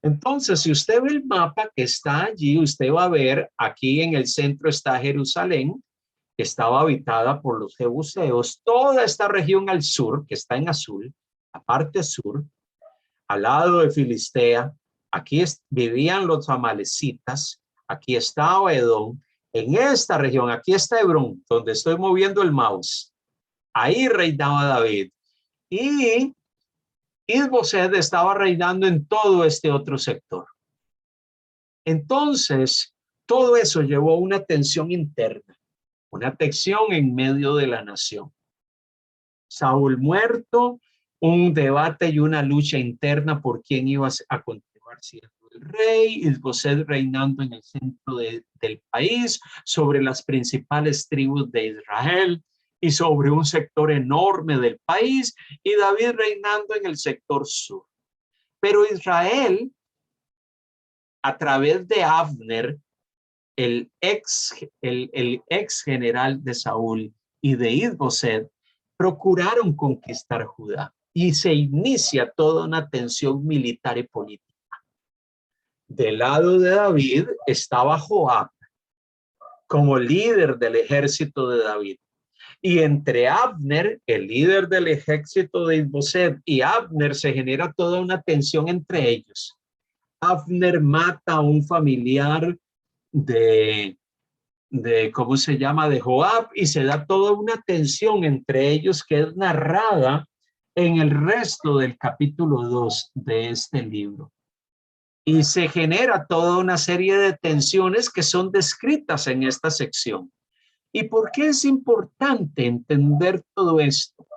Entonces, si usted ve el mapa que está allí, usted va a ver aquí en el centro está Jerusalén, que estaba habitada por los jebuseos. Toda esta región al sur, que está en azul, la parte sur, al lado de Filistea, aquí vivían los amalecitas, aquí estaba Edom. En esta región, aquí está Hebrón, donde estoy moviendo el mouse. Ahí reinaba David. Y Isboset estaba reinando en todo este otro sector. Entonces, todo eso llevó a una tensión interna, una tensión en medio de la nación. Saúl muerto, un debate y una lucha interna por quién iba a continuar siendo el rey, Isboset reinando en el centro del país, sobre las principales tribus de Israel y sobre un sector enorme del país, y David reinando en el sector sur. Pero Israel, a través de Abner, el ex general de Saúl, y de Isboset, procuraron conquistar Judá y se inicia toda una tensión militar y política. Del lado de David estaba Joab como líder del ejército de David. Y entre Abner, el líder del ejército de Isboset, y Abner se genera toda una tensión entre ellos. Abner mata a un familiar de ¿cómo se llama?, de Joab, y se da toda una tensión entre ellos que es narrada en el resto del capítulo 2 de este libro. Y se genera toda una serie de tensiones que son descritas en esta sección. ¿Y por qué es importante entender todo esto?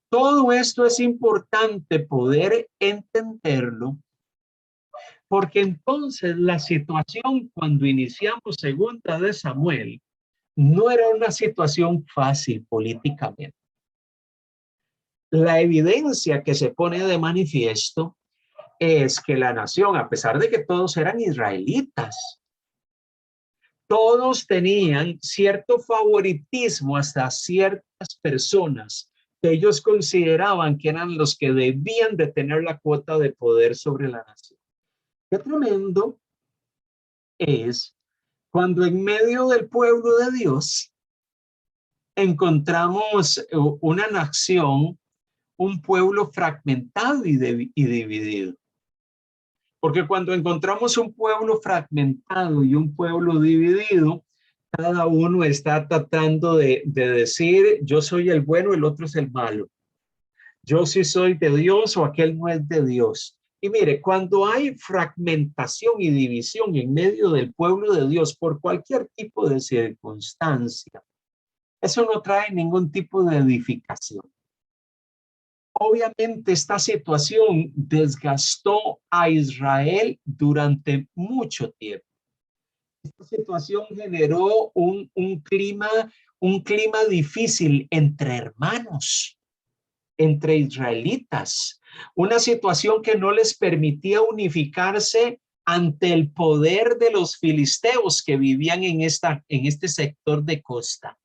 Todo esto es importante poder entenderlo, porque entonces la situación cuando iniciamos Segunda de Samuel no era una situación fácil políticamente. La evidencia que se pone de manifiesto es que la nación, a pesar de que todos eran israelitas, todos tenían cierto favoritismo hasta ciertas personas que ellos consideraban que eran los que debían de tener la cuota de poder sobre la nación. Qué tremendo es cuando en medio del pueblo de Dios encontramos una nación, un pueblo fragmentado y dividido. Porque cuando encontramos un pueblo fragmentado y un pueblo dividido, cada uno está tratando de decir, yo soy el bueno, el otro es el malo. Yo sí soy de Dios o aquel no es de Dios. Y mire, cuando hay fragmentación y división en medio del pueblo de Dios por cualquier tipo de circunstancia, eso no trae ningún tipo de edificación. Obviamente esta situación desgastó a Israel durante mucho tiempo. Esta situación generó un clima difícil entre hermanos, entre israelitas, una situación que no les permitía unificarse ante el poder de los filisteos que vivían en este sector de costa.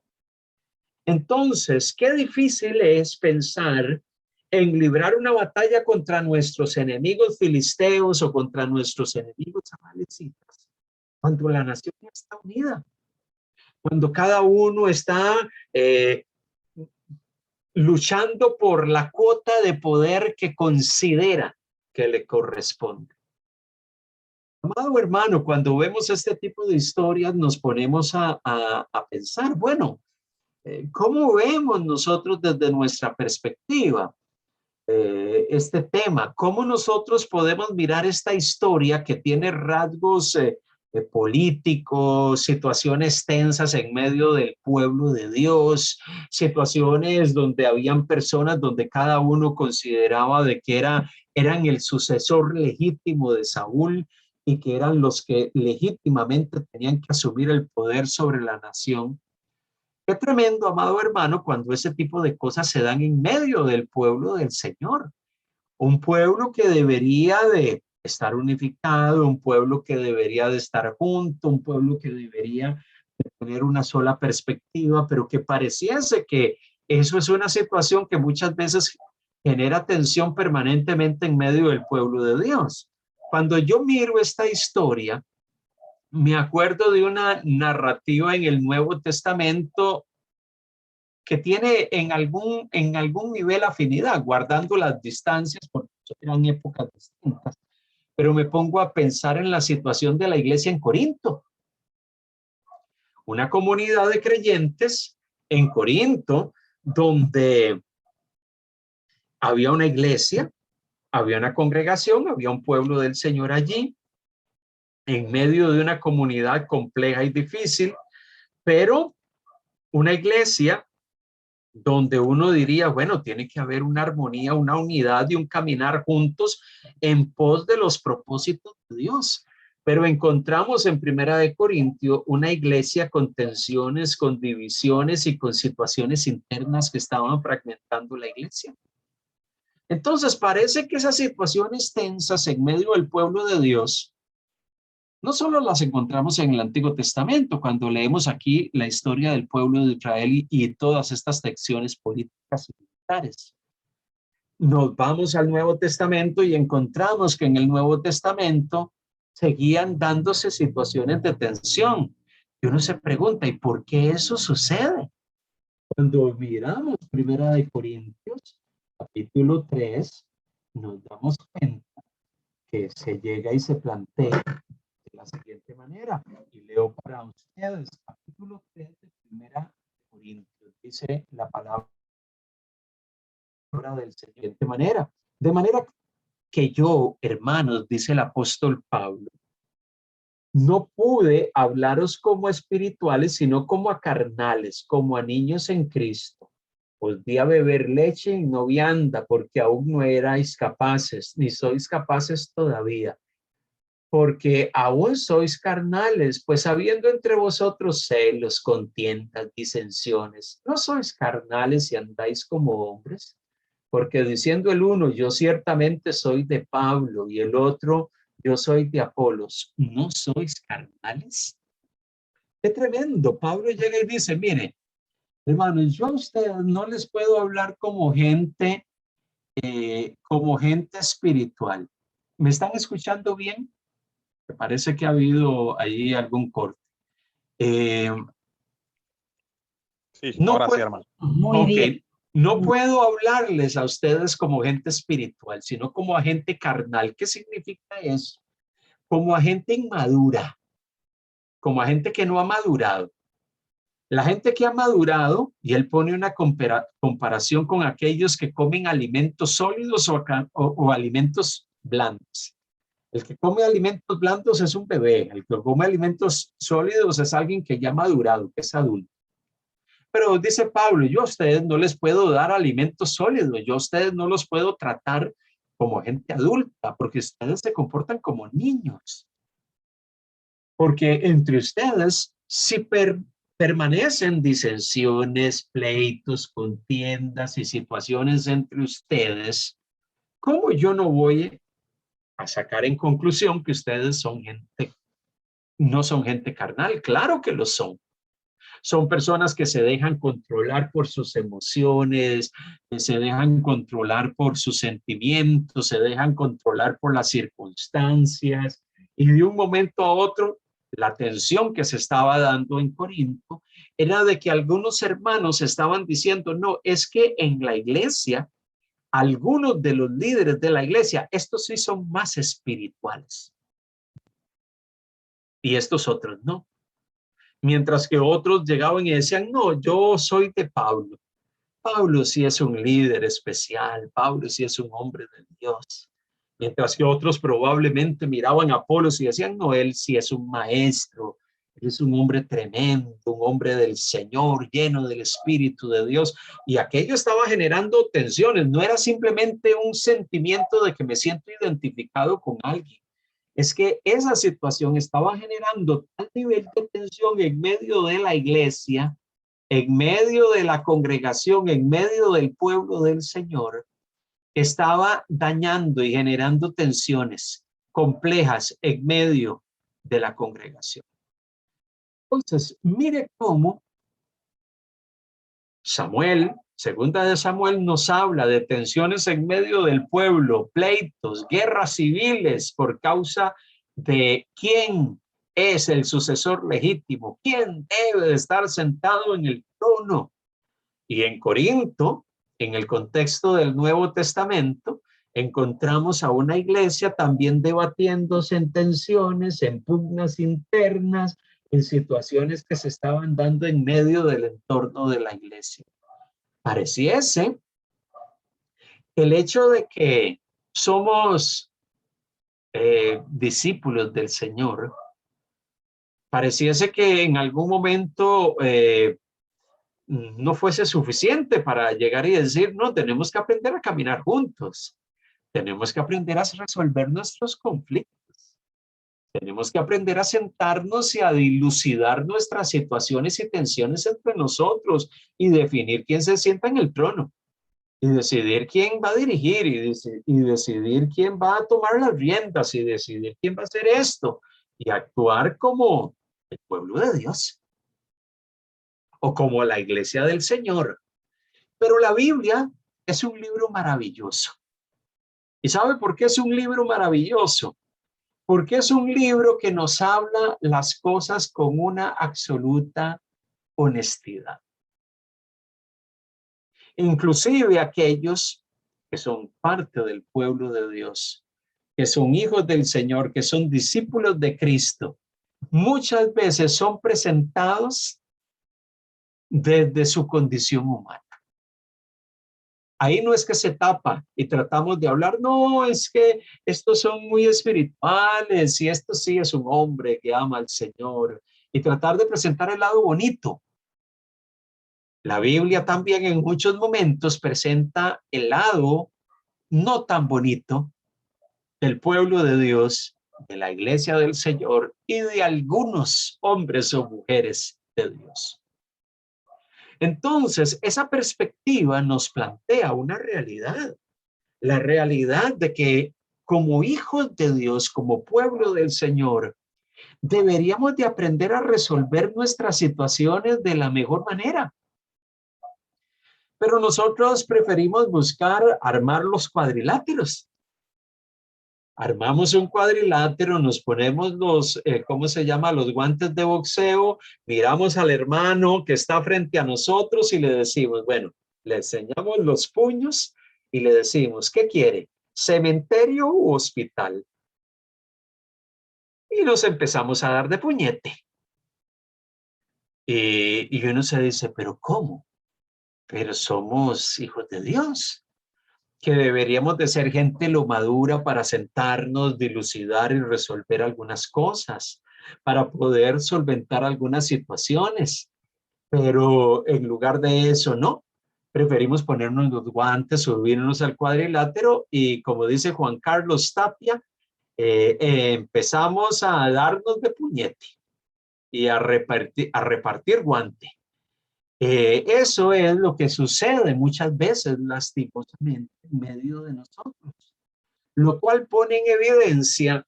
Entonces, qué difícil es pensar en librar una batalla contra nuestros enemigos filisteos o contra nuestros enemigos amalecitas, cuando la nación está unida, cuando cada uno está luchando por la cuota de poder que considera que le corresponde. Amado hermano, cuando vemos este tipo de historias nos ponemos a pensar, bueno, ¿cómo vemos nosotros desde nuestra perspectiva este tema? ¿Cómo nosotros podemos mirar esta historia que tiene rasgos políticos, situaciones tensas en medio del pueblo de Dios, situaciones donde habían personas donde cada uno consideraba de que eran el sucesor legítimo de Saúl y que eran los que legítimamente tenían que asumir el poder sobre la nación? Qué tremendo, amado hermano, cuando ese tipo de cosas se dan en medio del pueblo del Señor. Un pueblo que debería de estar unificado, un pueblo que debería de estar junto, un pueblo que debería de tener una sola perspectiva, pero que pareciese que eso es una situación que muchas veces genera tensión permanentemente en medio del pueblo de Dios. Cuando yo miro esta historia, me acuerdo de una narrativa en el Nuevo Testamento que tiene en algún nivel afinidad, guardando las distancias, porque eran épocas distintas. Pero me pongo a pensar en la situación de la iglesia en Corinto. Una comunidad de creyentes en Corinto, donde había una iglesia había una congregación, había un pueblo del Señor allí, en medio de una comunidad compleja y difícil, pero una iglesia donde uno diría, bueno, tiene que haber una armonía, una unidad y un caminar juntos en pos de los propósitos de Dios. Pero encontramos en Primera de Corintios una iglesia con tensiones, con divisiones y con situaciones internas que estaban fragmentando la iglesia. Entonces parece que esas situaciones tensas en medio del pueblo de Dios no solo las encontramos en el Antiguo Testamento, cuando leemos aquí la historia del pueblo de Israel y todas estas tensiones políticas y militares. Nos vamos al Nuevo Testamento y encontramos que en el Nuevo Testamento seguían dándose situaciones de tensión. Y uno se pregunta, ¿y por qué eso sucede? Cuando miramos Primera de Corintios, capítulo 3, nos damos cuenta que se llega y se plantea de la siguiente manera, y leo para ustedes, capítulo 3 de Primera de Corintios, dice la palabra del Señor de manera que yo, hermanos, dice el apóstol Pablo, no pude hablaros como espirituales, sino como a carnales, como a niños en Cristo. Os di a beber leche y no vianda, porque aún no erais capaces, ni sois capaces todavía, porque aún sois carnales, pues habiendo entre vosotros celos, contiendas, disensiones, ¿no sois carnales y andáis como hombres? Porque diciendo el uno, yo ciertamente soy de Pablo, y el otro, yo soy de Apolos, ¿no sois carnales? Qué tremendo. Pablo llega y dice, mire, hermanos, yo a ustedes no les puedo hablar como gente espiritual. ¿Me están escuchando bien? Me parece que ha habido ahí algún corte. Sí, No ahora sí, puedo, hermano. Muy bien. no puedo hablarles a ustedes como gente espiritual, sino como a gente carnal. ¿Qué significa eso? Como a gente inmadura, como a gente que no ha madurado. La gente que ha madurado, y él pone una comparación con aquellos que comen alimentos sólidos o alimentos blandos. El que come alimentos blandos es un bebé, el que come alimentos sólidos es alguien que ya ha madurado, que es adulto. Pero dice Pablo, yo a ustedes no les puedo dar alimentos sólidos, yo a ustedes no los puedo tratar como gente adulta, porque ustedes se comportan como niños. Porque entre ustedes, si permanecen disensiones, pleitos, contiendas y situaciones entre ustedes, ¿cómo yo no voy a sacar en conclusión que ustedes son gente, no son gente carnal? Claro que lo son. Son personas que se dejan controlar por sus emociones, que se dejan controlar por sus sentimientos, se dejan controlar por las circunstancias. Y de un momento a otro, la tensión que se estaba dando en Corinto era de que algunos hermanos estaban diciendo, no, es que en la iglesia, algunos de los líderes de la iglesia, estos sí son más espirituales. Y estos otros no. Mientras que otros llegaban y decían, no, yo soy de Pablo. Pablo sí es un líder especial, Pablo sí es un hombre de Dios. Mientras que otros probablemente miraban a Apolos y decían, no, él sí es un maestro, él es un hombre tremendo, un hombre del Señor, lleno del Espíritu de Dios. Y aquello estaba generando tensiones, no era simplemente un sentimiento de que me siento identificado con alguien. Es que esa situación estaba generando tal nivel de tensión en medio de la iglesia, en medio de la congregación, en medio del pueblo del Señor, que estaba dañando y generando tensiones complejas en medio de la congregación. Entonces, mire cómo Samuel, segunda de Samuel, nos habla de tensiones en medio del pueblo, pleitos, guerras civiles por causa de quién es el sucesor legítimo, quién debe de estar sentado en el trono. Y en Corinto, en el contexto del Nuevo Testamento, encontramos a una iglesia también debatiéndose en tensiones, en pugnas internas, en situaciones que se estaban dando en medio del entorno de la iglesia. Pareciese el hecho de que somos discípulos del Señor, pareciese que en algún momento no fuese suficiente para llegar y decir, no, tenemos que aprender a caminar juntos. Tenemos que aprender a resolver nuestros conflictos. Tenemos que aprender a sentarnos y a dilucidar nuestras situaciones y tensiones entre nosotros y definir quién se sienta en el trono y decidir quién va a dirigir y decidir quién va a tomar las riendas y decidir quién va a hacer esto y actuar como el pueblo de Dios o como la iglesia del Señor. Pero la Biblia es un libro maravilloso. ¿Y sabe por qué es un libro maravilloso? Porque es un libro que nos habla las cosas con una absoluta honestidad. Inclusive aquellos que son parte del pueblo de Dios, que son hijos del Señor, que son discípulos de Cristo, muchas veces son presentados desde su condición humana. Ahí no es que se tapa y tratamos de hablar, no, es que estos son muy espirituales y esto sí es un hombre que ama al Señor y tratar de presentar el lado bonito. La Biblia también en muchos momentos presenta el lado no tan bonito del pueblo de Dios, de la iglesia del Señor y de algunos hombres o mujeres de Dios. Entonces, esa perspectiva nos plantea una realidad, la realidad de que como hijos de Dios, como pueblo del Señor, deberíamos de aprender a resolver nuestras situaciones de la mejor manera. Pero nosotros preferimos buscar armar los cuadriláteros. Armamos un cuadrilátero, nos ponemos los, ¿cómo se llama? Los guantes de boxeo, miramos al hermano que está frente a nosotros y le decimos, bueno, le enseñamos los puños y le decimos, ¿qué quiere? ¿Cementerio u hospital? Y nos empezamos a dar de puñete. Y uno se dice, ¿pero cómo? Pero somos hijos de Dios, que deberíamos de ser gente lo madura para sentarnos, dilucidar y resolver algunas cosas, para poder solventar algunas situaciones. Pero en lugar de eso, no. Preferimos ponernos los guantes, subirnos al cuadrilátero y, como dice Juan Carlos Tapia, empezamos a darnos de puñete y a repartir guante. Eso es lo que sucede muchas veces lastimosamente en medio de nosotros, lo cual pone en evidencia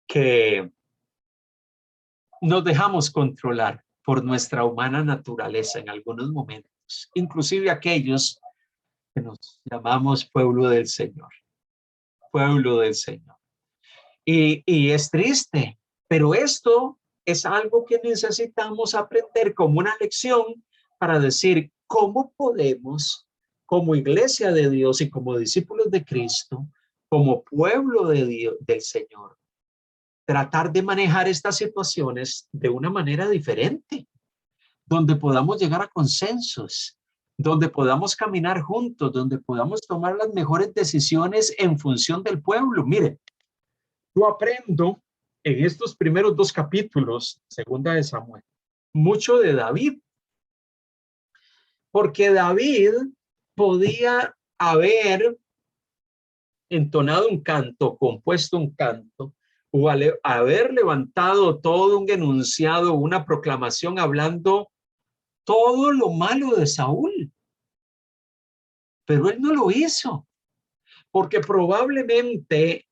que nos dejamos controlar por nuestra humana naturaleza en algunos momentos, inclusive aquellos que nos llamamos pueblo del Señor, pueblo del Señor. Y es triste, pero esto es algo que necesitamos aprender como una lección para decir cómo podemos, como iglesia de Dios y como discípulos de Cristo, como pueblo de Dios, del Señor, tratar de manejar estas situaciones de una manera diferente, donde podamos llegar a consensos, donde podamos caminar juntos, donde podamos tomar las mejores decisiones en función del pueblo. Mire, yo aprendo en estos primeros 2 capítulos, segunda de Samuel, mucho de David, porque David podía haber entonado un canto, compuesto un canto, o haber levantado todo un enunciado, una proclamación hablando todo lo malo de Saúl. Pero él no lo hizo, porque probablemente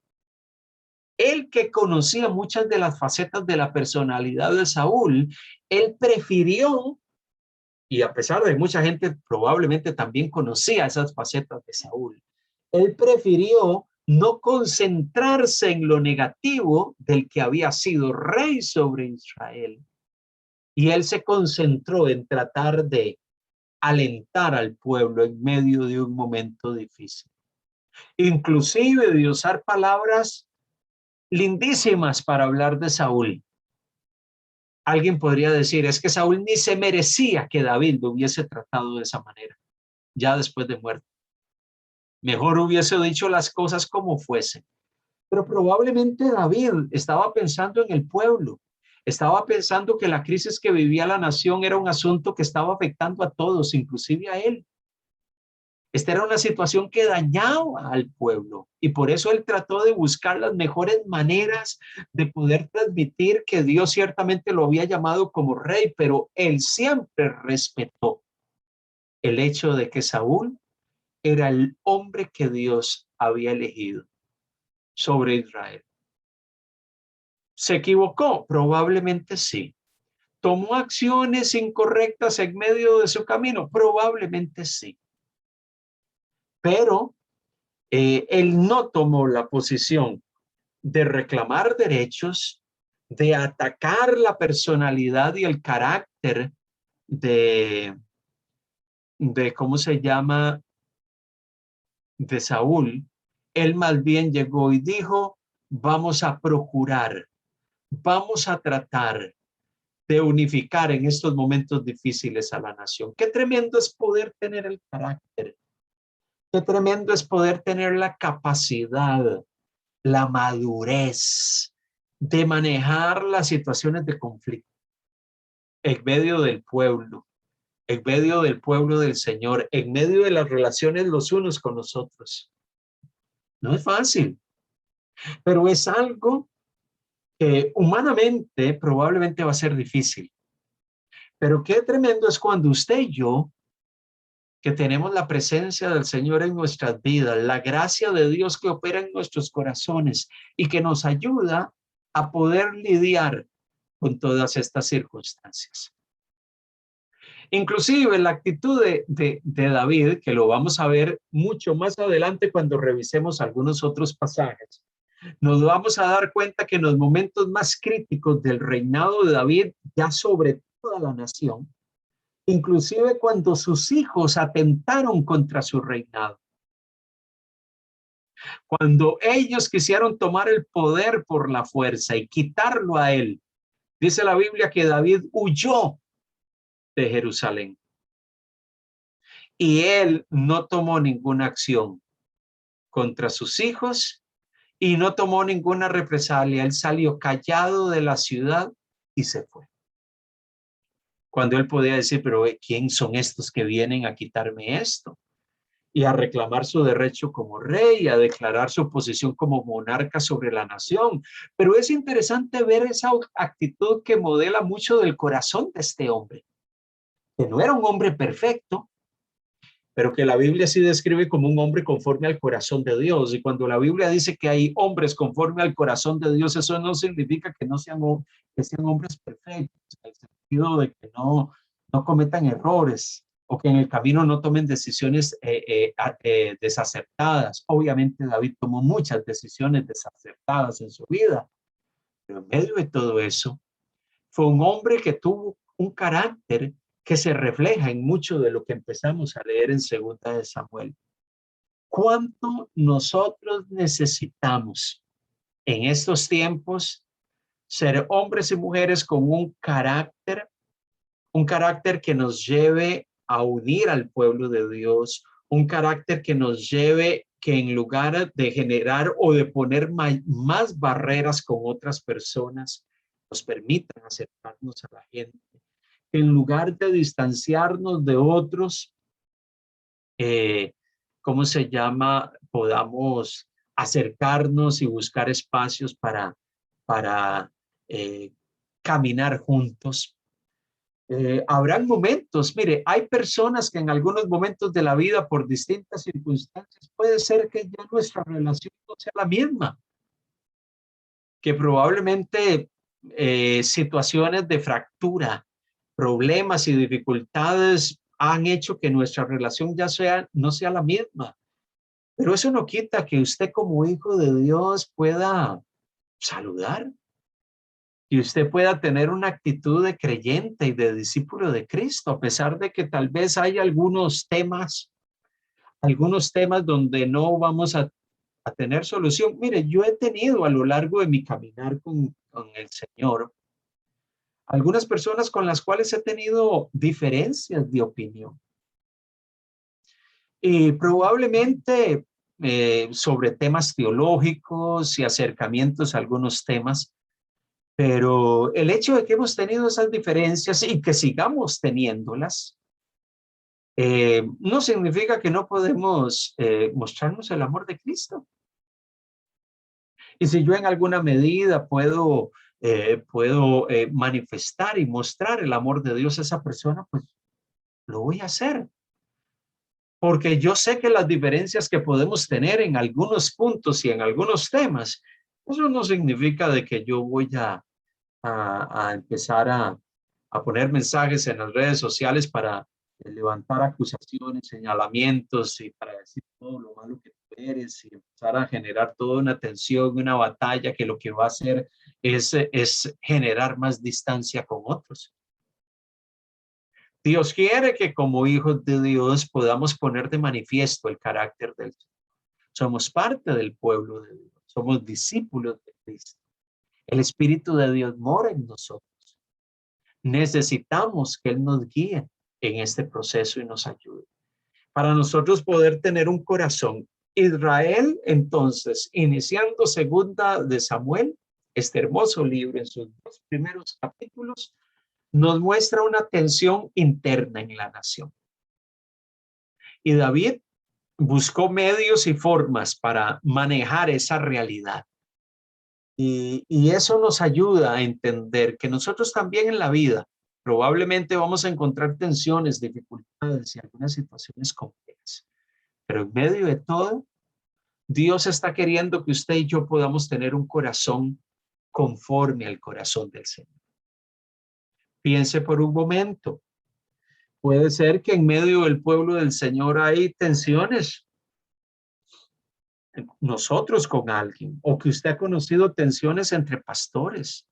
él, que conocía muchas de las facetas de la personalidad de Saúl, él prefirió, y a pesar de que mucha gente probablemente también conocía esas facetas de Saúl, él prefirió no concentrarse en lo negativo del que había sido rey sobre Israel. Y él se concentró en tratar de alentar al pueblo en medio de un momento difícil. Inclusive de usar palabras lindísimas para hablar de Saúl. Alguien podría decir, es que Saúl ni se merecía que David lo hubiese tratado de esa manera, ya después de muerto. Mejor hubiese dicho las cosas como fuesen. Pero probablemente David estaba pensando en el pueblo. Estaba pensando que la crisis que vivía la nación era un asunto que estaba afectando a todos, inclusive a él. Esta era una situación que dañaba al pueblo y por eso él trató de buscar las mejores maneras de poder transmitir que Dios ciertamente lo había llamado como rey, pero él siempre respetó el hecho de que Saúl era el hombre que Dios había elegido sobre Israel. ¿Se equivocó? Probablemente sí. ¿Tomó acciones incorrectas en medio de su camino? Probablemente sí. Pero él no tomó la posición de reclamar derechos, de atacar la personalidad y el carácter de ¿cómo se llama? De Saúl. Él más bien llegó y dijo, vamos a procurar, vamos a tratar de unificar en estos momentos difíciles a la nación. Qué tremendo es poder tener el carácter. Qué tremendo es poder tener la capacidad, la madurez de manejar las situaciones de conflicto en medio del pueblo, en medio del pueblo del Señor, en medio de las relaciones los unos con los otros. No es fácil, pero es algo que humanamente probablemente va a ser difícil. Pero qué tremendo es cuando usted y yo, que tenemos la presencia del Señor en nuestras vidas, la gracia de Dios que opera en nuestros corazones y que nos ayuda a poder lidiar con todas estas circunstancias. Inclusive la actitud de David, que lo vamos a ver mucho más adelante cuando revisemos algunos otros pasajes, nos vamos a dar cuenta que en los momentos más críticos del reinado de David, ya sobre toda la nación, inclusive cuando sus hijos atentaron contra su reinado, cuando ellos quisieron tomar el poder por la fuerza y quitarlo a él, dice la Biblia que David huyó de Jerusalén y él no tomó ninguna acción contra sus hijos y no tomó ninguna represalia. Él salió callado de la ciudad y se fue. Cuando él podía decir, pero ¿quién son estos que vienen a quitarme esto? Y a reclamar su derecho como rey, a declarar su posición como monarca sobre la nación. Pero es interesante ver esa actitud que modela mucho del corazón de este hombre, que no era un hombre perfecto, pero que la Biblia sí describe como un hombre conforme al corazón de Dios. Y cuando la Biblia dice que hay hombres conforme al corazón de Dios, eso no significa que no sean, que sean hombres perfectos, en el sentido de que no cometan errores o que en el camino no tomen decisiones desacertadas. Obviamente David tomó muchas decisiones desacertadas en su vida, pero en medio de todo eso, fue un hombre que tuvo un carácter que se refleja en mucho de lo que empezamos a leer en Segunda de Samuel. ¿Cuánto nosotros necesitamos en estos tiempos ser hombres y mujeres con un carácter que nos lleve a unir al pueblo de Dios, un carácter que nos lleve que en lugar de generar o de poner más barreras con otras personas, nos permitan acercarnos a la gente? En lugar de distanciarnos de otros, ¿cómo se llama? Podamos acercarnos y buscar espacios para caminar juntos. Habrán momentos, mire, hay personas que en algunos momentos de la vida, por distintas circunstancias, puede ser que ya nuestra relación no sea la misma, que probablemente situaciones de fractura, problemas y dificultades han hecho que nuestra relación ya no sea la misma. Pero eso no quita que usted como hijo de Dios pueda saludar y usted pueda tener una actitud de creyente y de discípulo de Cristo, a pesar de que tal vez hay algunos temas donde no vamos a tener solución. Mire, yo he tenido a lo largo de mi caminar con el Señor algunas personas con las cuales he tenido diferencias de opinión. Y probablemente sobre temas teológicos y acercamientos a algunos temas, pero el hecho de que hemos tenido esas diferencias y que sigamos teniéndolas, no significa que no podemos mostrarnos el amor de Cristo. Y si yo en alguna medida puedo manifestar y mostrar el amor de Dios a esa persona, pues lo voy a hacer. Porque yo sé que las diferencias que podemos tener en algunos puntos y en algunos temas, eso no significa de que yo voy a empezar a poner mensajes en las redes sociales para levantar acusaciones, señalamientos y para decir todo lo malo que tú eres y empezar a generar toda una tensión, una batalla que lo que va a hacer es generar más distancia con otros. Dios quiere que como hijos de Dios podamos poner de manifiesto el carácter del Señor. Somos parte del pueblo de Dios, somos discípulos de Cristo. El Espíritu de Dios mora en nosotros. Necesitamos que Él nos guíe en este proceso y nos ayude. Para nosotros poder tener un corazón. Israel, entonces, iniciando segunda de Samuel, este hermoso libro en sus 2 primeros capítulos, nos muestra una tensión interna en la nación. Y David buscó medios y formas para manejar esa realidad. Y eso nos ayuda a entender que nosotros también en la vida probablemente vamos a encontrar tensiones, dificultades y algunas situaciones complejas. Pero en medio de todo, Dios está queriendo que usted y yo podamos tener un corazón conforme al corazón del Señor. Piense por un momento. Puede ser que en medio del pueblo del Señor hay tensiones. Nosotros con alguien, o que usted ha conocido tensiones entre pastores,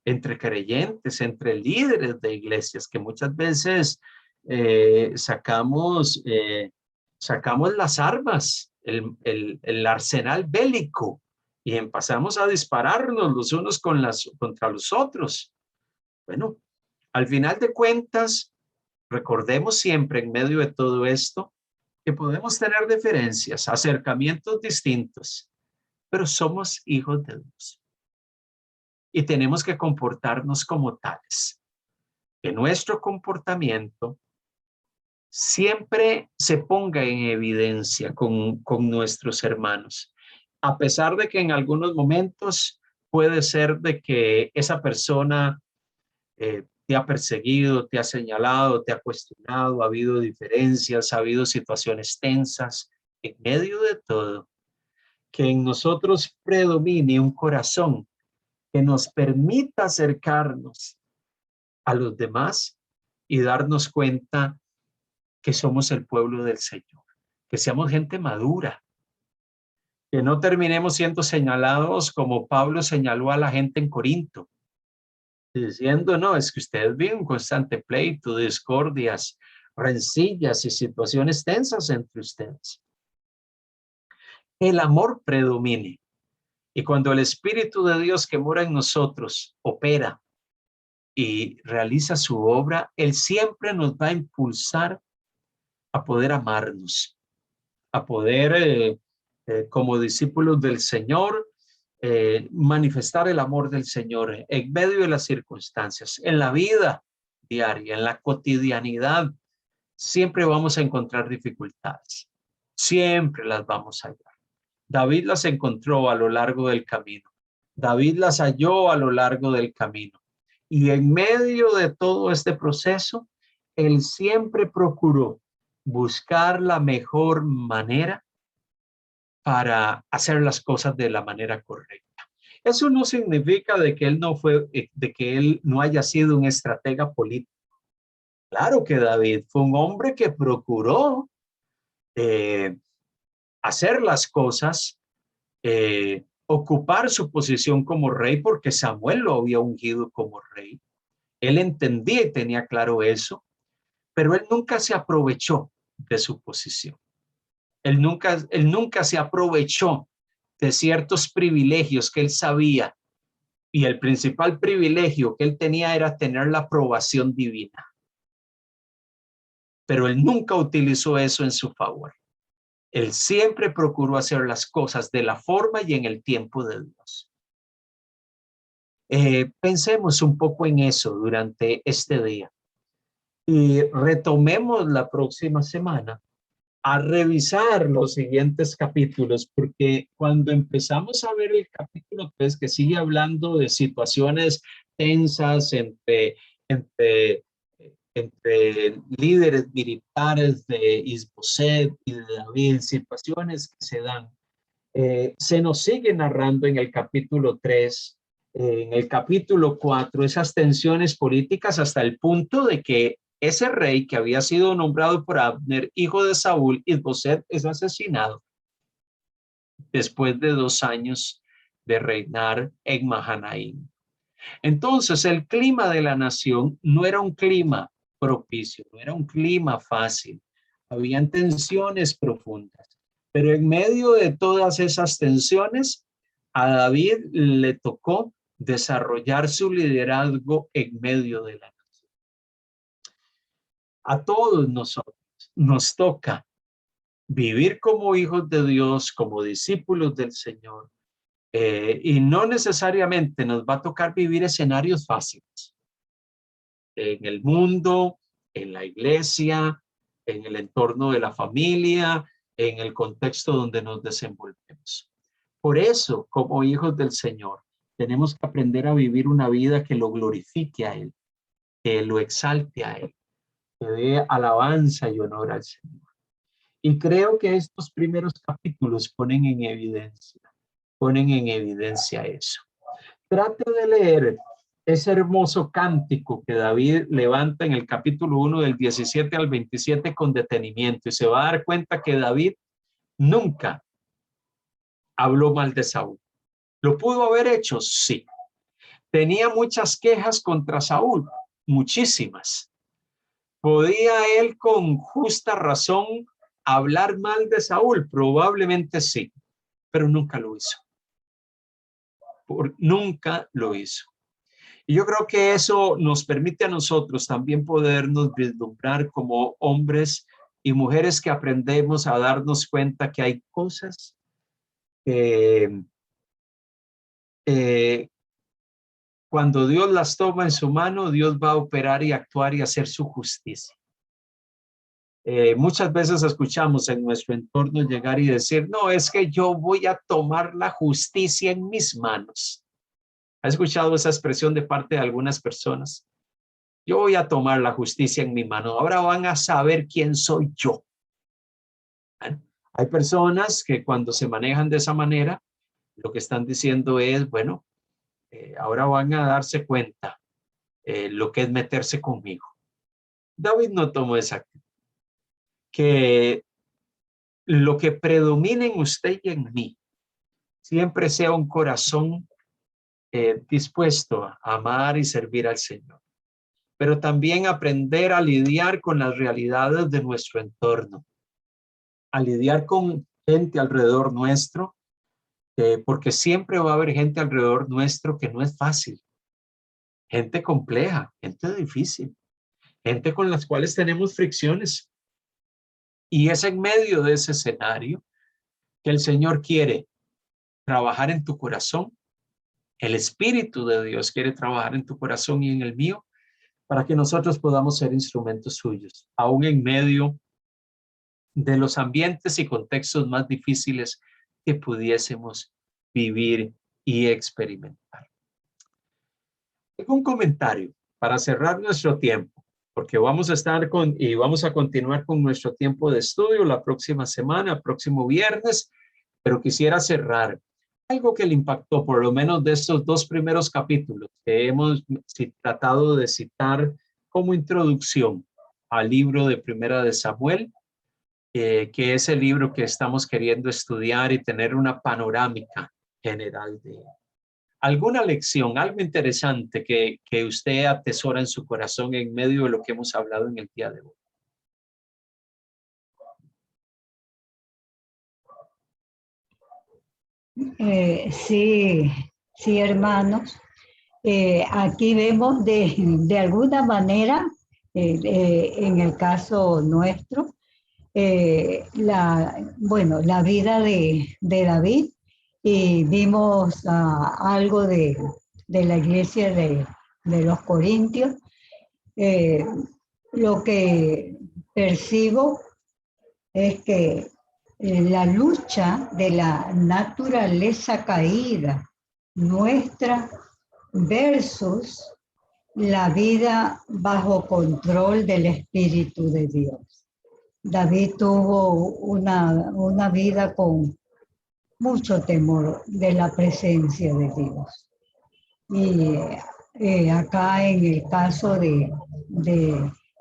entre creyentes, entre líderes de iglesias, que muchas veces sacamos las armas, el arsenal bélico, y empezamos a dispararnos los unos contra los otros. Bueno, al final de cuentas, recordemos siempre en medio de todo esto que podemos tener diferencias, acercamientos distintos, pero somos hijos de Dios. Y tenemos que comportarnos como tales. Que nuestro comportamiento siempre se ponga en evidencia con nuestros hermanos. A pesar de que en algunos momentos puede ser de que esa persona te ha perseguido, te ha señalado, te ha cuestionado, ha habido diferencias, ha habido situaciones tensas. En medio de todo, que en nosotros predomine un corazón que nos permita acercarnos a los demás y darnos cuenta que somos el pueblo del Señor, que seamos gente madura, que no terminemos siendo señalados como Pablo señaló a la gente en Corinto, diciendo, no, es que ustedes viven un constante pleito, discordias, rencillas y situaciones tensas entre ustedes. El amor predomine. Y cuando el Espíritu de Dios que mora en nosotros opera y realiza su obra, Él siempre nos va a impulsar a poder amarnos, a poder, como discípulos del Señor, manifestar el amor del Señor en medio de las circunstancias, en la vida diaria, en la cotidianidad. Siempre vamos a encontrar dificultades, siempre las vamos a hallar. David las encontró a lo largo del camino. David las halló a lo largo del camino. Y en medio de todo este proceso, él siempre procuró buscar la mejor manera para hacer las cosas de la manera correcta. Eso no significa de que él no haya sido un estratega político. Claro que David fue un hombre que procuró hacer las cosas, ocupar su posición como rey, porque Samuel lo había ungido como rey. Él entendía y tenía claro eso, pero él nunca se aprovechó de su posición. Él nunca se aprovechó de ciertos privilegios que él sabía, y el principal privilegio que él tenía era tener la aprobación divina. Pero él nunca utilizó eso en su favor. Él siempre procuró hacer las cosas de la forma y en el tiempo de Dios. Pensemos un poco en eso durante este día y retomemos la próxima semana a revisar los siguientes capítulos, porque cuando empezamos a ver el capítulo 3, que sigue hablando de situaciones tensas entre líderes militares de Isboset y de David, situaciones que se dan, se nos sigue narrando en el capítulo 3, en el capítulo 4, esas tensiones políticas hasta el punto de que ese rey que había sido nombrado por Abner, hijo de Saúl, Isboset, es asesinado después de 2 años de reinar en Mahanaim. Entonces, el clima de la nación no era un clima propicio, no era un clima fácil. Habían tensiones profundas, pero en medio de todas esas tensiones, a David le tocó desarrollar su liderazgo en medio de la nación. A todos nosotros nos toca vivir como hijos de Dios, como discípulos del Señor, y no necesariamente nos va a tocar vivir escenarios fáciles en el mundo, en la iglesia, en el entorno de la familia, en el contexto donde nos desenvolvemos. Por eso, como hijos del Señor, tenemos que aprender a vivir una vida que lo glorifique a Él, que lo exalte a Él, que dé alabanza y honor al Señor. Y creo que estos primeros capítulos ponen en evidencia eso. Trate de leer ese hermoso cántico que David levanta en el capítulo 1 del 17 al 27 con detenimiento y se va a dar cuenta que David nunca habló mal de Saúl. ¿Lo pudo haber hecho? Sí. Tenía muchas quejas contra Saúl, muchísimas. ¿Podía él con justa razón hablar mal de Saúl? Probablemente sí, pero nunca lo hizo. Nunca lo hizo. Y yo creo que eso nos permite a nosotros también podernos vislumbrar como hombres y mujeres que aprendemos a darnos cuenta que hay cosas que cuando Dios las toma en su mano, Dios va a operar y actuar y hacer su justicia. Muchas veces escuchamos en nuestro entorno llegar y decir, no, es que yo voy a tomar la justicia en mis manos. ¿Ha escuchado esa expresión de parte de algunas personas? Yo voy a tomar la justicia en mi mano. Ahora van a saber quién soy yo. Hay personas que cuando se manejan de esa manera, lo que están diciendo es, bueno, ahora van a darse cuenta lo que es meterse conmigo. David no tomó esa actitud. Que lo que predomine en usted y en mí siempre sea un corazón dispuesto a amar y servir al Señor, pero también aprender a lidiar con las realidades de nuestro entorno, a lidiar con gente alrededor nuestro, porque siempre va a haber gente alrededor nuestro que no es fácil, gente compleja, gente difícil, gente con las cuales tenemos fricciones. Y es en medio de ese escenario que el Señor quiere trabajar en tu corazón. El Espíritu de Dios quiere trabajar en tu corazón y en el mío para que nosotros podamos ser instrumentos suyos, aún en medio de los ambientes y contextos más difíciles que pudiésemos vivir y experimentar. Un comentario para cerrar nuestro tiempo, porque vamos a estar vamos a continuar con nuestro tiempo de estudio la próxima semana, próximo viernes, pero quisiera cerrar algo que le impactó, por lo menos de estos 2 primeros capítulos que hemos tratado de citar como introducción al libro de Primera de Samuel, que es el libro que estamos queriendo estudiar y tener una panorámica general de él. ¿Alguna lección, algo interesante que usted atesora en su corazón en medio de lo que hemos hablado en el día de hoy? Sí, hermanos. Aquí vemos de alguna manera, en el caso nuestro, la vida de David, y vimos algo de la iglesia de los Corintios. Lo que percibo es que la lucha de la naturaleza caída nuestra versus la vida bajo control del Espíritu de Dios. David tuvo una vida con mucho temor de la presencia de Dios. Y acá en el caso de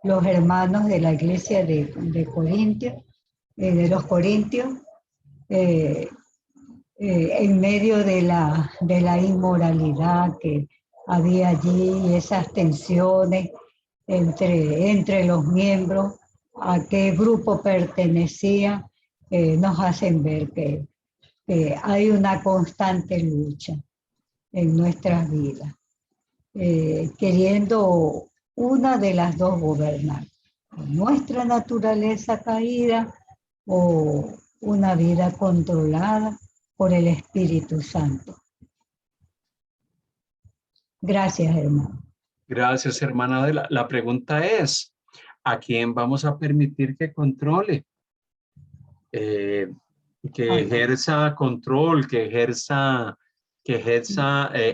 los hermanos de la iglesia de Corintios, de los Corintios, en medio de la inmoralidad que había allí, esas tensiones entre los miembros, a qué grupo pertenecía, nos hacen ver que hay una constante lucha en nuestras vidas, queriendo una de las dos gobernar, nuestra naturaleza caída o una vida controlada por el Espíritu Santo. Gracias, hermano. Gracias, hermana Adela. La pregunta es, ¿a quién vamos a permitir que controle? Que ejerza control, que ejerza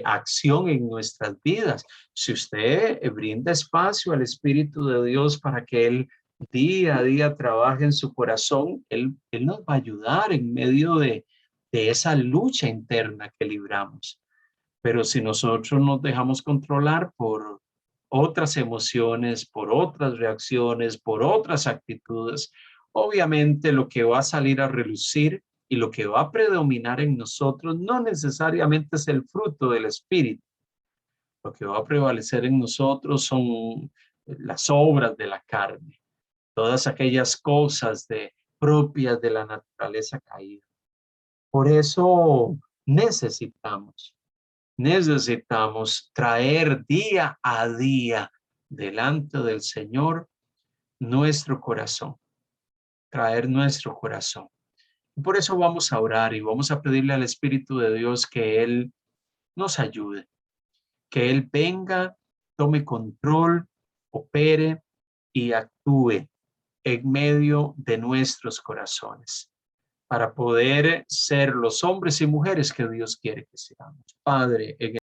acción en nuestras vidas. Si usted brinda espacio al Espíritu de Dios para que Él día a día trabaje en su corazón, Él nos va a ayudar en medio de esa lucha interna que libramos. Pero si nosotros nos dejamos controlar por otras emociones, por otras reacciones, por otras actitudes, obviamente lo que va a salir a relucir y lo que va a predominar en nosotros no necesariamente es el fruto del Espíritu. Lo que va a prevalecer en nosotros son las obras de la carne, todas aquellas cosas propias de la naturaleza caída. Por eso necesitamos traer día a día delante del Señor nuestro corazón, traer nuestro corazón. Y por eso vamos a orar y vamos a pedirle al Espíritu de Dios que Él nos ayude, que Él venga, tome control, opere y actúe en medio de nuestros corazones, para poder ser los hombres y mujeres que Dios quiere que seamos. Padre, en